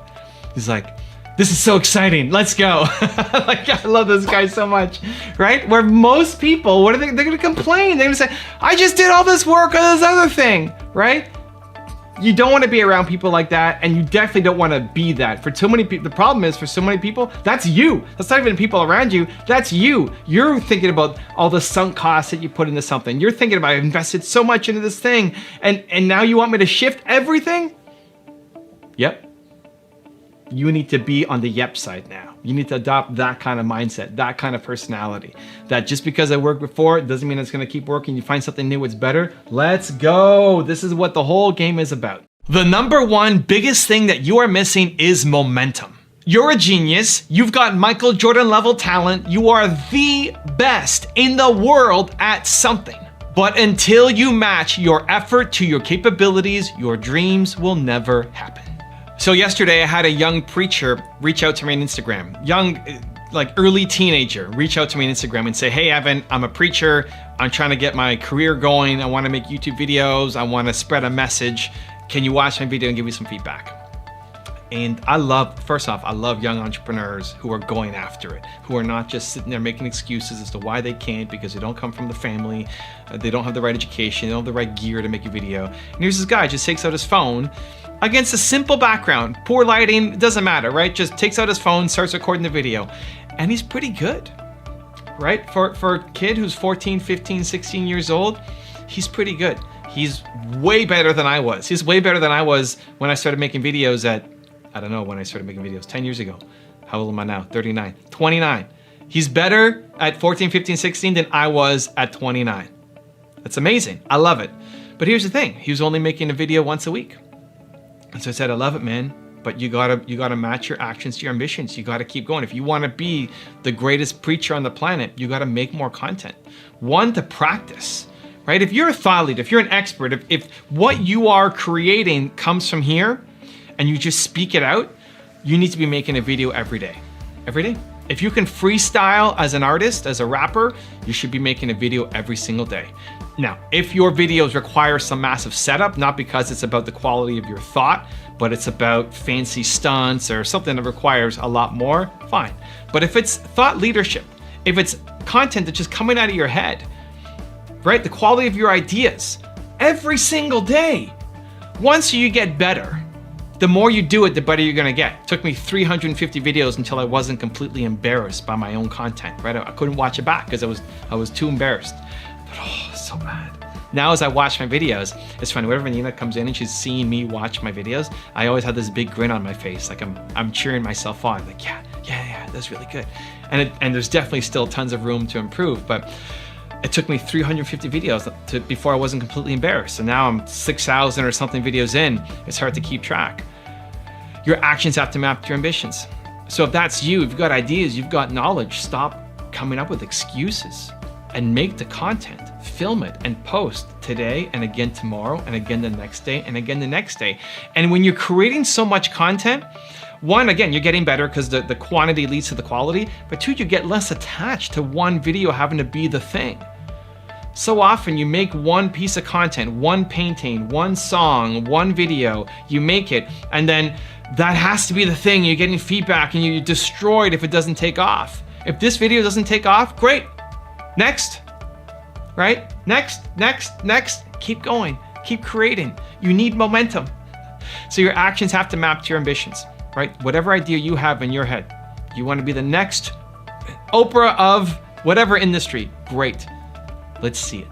He's like, this is so exciting, let's go. Like, I love this guy so much, right? Where most people, what are they're gonna complain. They're gonna say, I just did all this work on this other thing, right? You don't wanna be around people like that, and you definitely don't wanna be that. For too many people, the problem is, for so many people, that's you. That's not even people around you, that's you. You're thinking about all the sunk costs that you put into something. You're thinking about, I invested so much into this thing, and now you want me to shift everything? Yep. You need to be on the yep side now. You need to adopt that kind of mindset, that kind of personality. That just because I worked before, it doesn't mean it's gonna keep working. You find something new, it's better. Let's go. This is what the whole game is about. The number one biggest thing that you are missing is momentum. You're a genius. You've got Michael Jordan level talent. You are the best in the world at something. But until you match your effort to your capabilities, your dreams will never happen. So yesterday I had a young preacher reach out to me on Instagram. Young, like early teenager, reach out to me on Instagram and say, hey Evan, I'm a preacher. I'm trying to get my career going. I want to make YouTube videos. I want to spread a message. Can you watch my video and give me some feedback? And first off, I love young entrepreneurs who are going after it, who are not just sitting there making excuses as to why they can't because they don't come from the family, they don't have the right education, they don't have the right gear to make a video. And here's this guy, just takes out his phone against a simple background, poor lighting, it doesn't matter, right? Just takes out his phone, starts recording the video, and he's pretty good, right? For a kid who's 14, 15, 16 years old, he's pretty good. He's way better than I was. He's way better than I was when I started making videos at, I don't know when I started making videos, 10 years ago. How old am I now? 39, 29. He's better at 14, 15, 16 than I was at 29. That's amazing, I love it. But here's the thing, he was only making a video once a week. And so I said, I love it, man, but you gotta match your actions to your ambitions. You gotta keep going. If you wanna be the greatest preacher on the planet, you gotta make more content. One, to practice, right? If you're a thought leader, if you're an expert, if what you are creating comes from here and you just speak it out, you need to be making a video every day. Every day. If you can freestyle as an artist, as a rapper, you should be making a video every single day. Now, if your videos require some massive setup, not because it's about the quality of your thought, but it's about fancy stunts or something that requires a lot more, fine. But if it's thought leadership, if it's content that's just coming out of your head, right? The quality of your ideas every single day. Once you get better, The more you do it, the better you're gonna get. It took me 350 videos until I wasn't completely embarrassed by my own content, right? I couldn't watch it back because I was too embarrassed. But oh, so bad. Now as I watch my videos, it's funny, whenever Nina comes in and she's seeing me watch my videos, I always have this big grin on my face, like I'm cheering myself on, like yeah, that's really good. And there's definitely still tons of room to improve, but it took me 350 videos before I wasn't completely embarrassed. And now I'm 6,000 or something videos in. It's hard to keep track. Your actions have to map to your ambitions. So if that's you, if you've got ideas, you've got knowledge, stop coming up with excuses and make the content, film it and post today and again tomorrow and again the next day and again the next day. And when you're creating so much content, one, again, you're getting better because the quantity leads to the quality, but two, you get less attached to one video having to be the thing. So often you make one piece of content, one painting, one song, one video, you make it, and then that has to be the thing. You're getting feedback and you're destroyed if it doesn't take off. If this video doesn't take off, great. Next, right? Next. Keep going, keep creating. You need momentum. So your actions have to map to your ambitions, right? Whatever idea you have in your head, you want to be the next Oprah of whatever industry, great. Let's see it.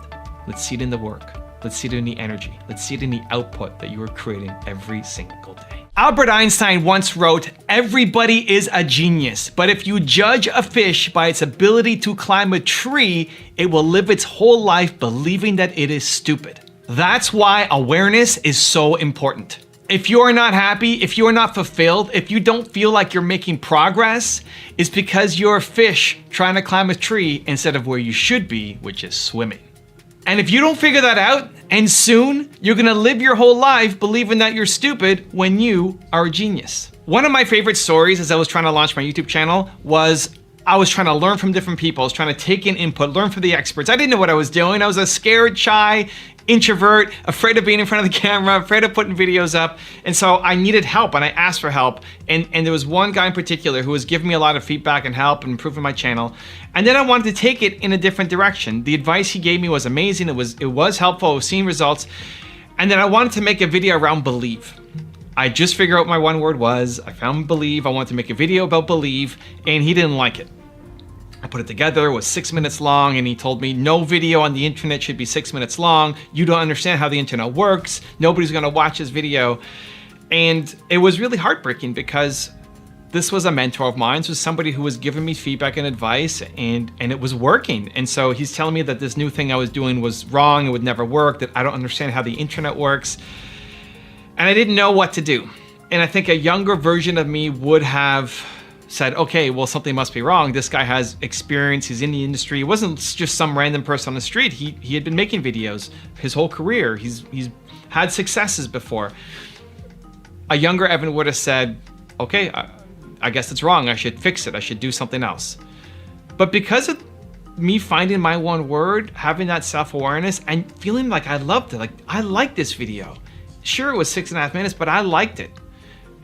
Let's see it in the work. Let's see it in the energy. Let's see it in the output that you are creating every single day. Albert Einstein once wrote, "Everybody is a genius, but if you judge a fish by its ability to climb a tree, it will live its whole life believing that it is stupid." That's why awareness is so important. If you're not happy, if you're not fulfilled, if you don't feel like you're making progress, it's because you're a fish trying to climb a tree instead of where you should be, which is swimming. And if you don't figure that out, and soon, you're gonna live your whole life believing that you're stupid when you are a genius. One of my favorite stories as I was trying to launch my YouTube channel was I was trying to learn from different people. I was trying to take in input, learn from the experts. I didn't know what I was doing. I was a scared, shy introvert, afraid of being in front of the camera, afraid of putting videos up. And so I needed help and I asked for help. And there was one guy in particular who was giving me a lot of feedback and help and improving my channel. And then I wanted to take it in a different direction. The advice he gave me was amazing. It was helpful. I was seeing results. And then I wanted to make a video around believe. I just figured out what my one word was. I found believe. I wanted to make a video about believe, and he didn't like it. I put it together, it was 6 minutes long, and he told me no video on the internet should be 6 minutes long. You don't understand how the internet works. Nobody's gonna watch this video. And it was really heartbreaking because this was a mentor of mine. This was somebody who was giving me feedback and advice, and it was working. And so he's telling me that this new thing I was doing was wrong, it would never work, that I don't understand how the internet works. And I didn't know what to do. And I think a younger version of me would have said, okay, well, something must be wrong. This guy has experience, he's in the industry. He wasn't just some random person on the street. He had been making videos his whole career. He's had successes before. A younger Evan would have said, okay, I guess it's wrong. I should fix it. I should do something else. But because of me finding my one word, having that self-awareness and feeling like I loved it, like I liked this video. Sure, it was 6.5 minutes, but I liked it.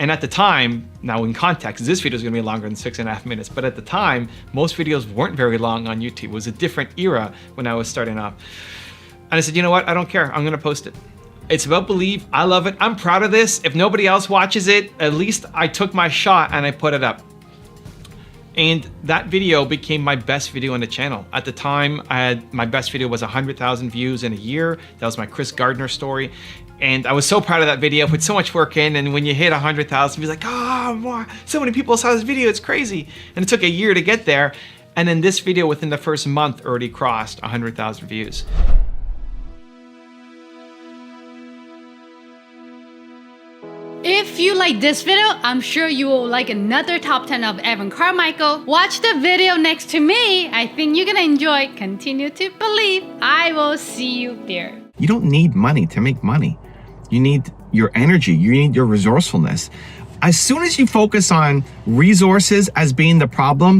And at the time, now in context, this video is gonna be longer than 6.5 minutes, but at the time, most videos weren't very long on YouTube. It was a different era when I was starting off. And I said, you know what, I don't care, I'm gonna post it. It's about belief, I love it, I'm proud of this. If nobody else watches it, at least I took my shot and I put it up. And that video became my best video on the channel. At the time, my best video was 100,000 views in a year. That was my Chris Gardner story. And I was so proud of that video, put so much work in, and when you hit 100,000, you're like, oh, so many people saw this video, it's crazy. And it took a year to get there. And then this video within the first month already crossed 100,000 views. If you like this video, I'm sure you will like another top 10 of Evan Carmichael. Watch the video next to me. I think you're gonna enjoy. Continue to believe. I will see you there. You don't need money to make money. You need your energy, you need your resourcefulness. As soon as you focus on resources as being the problem,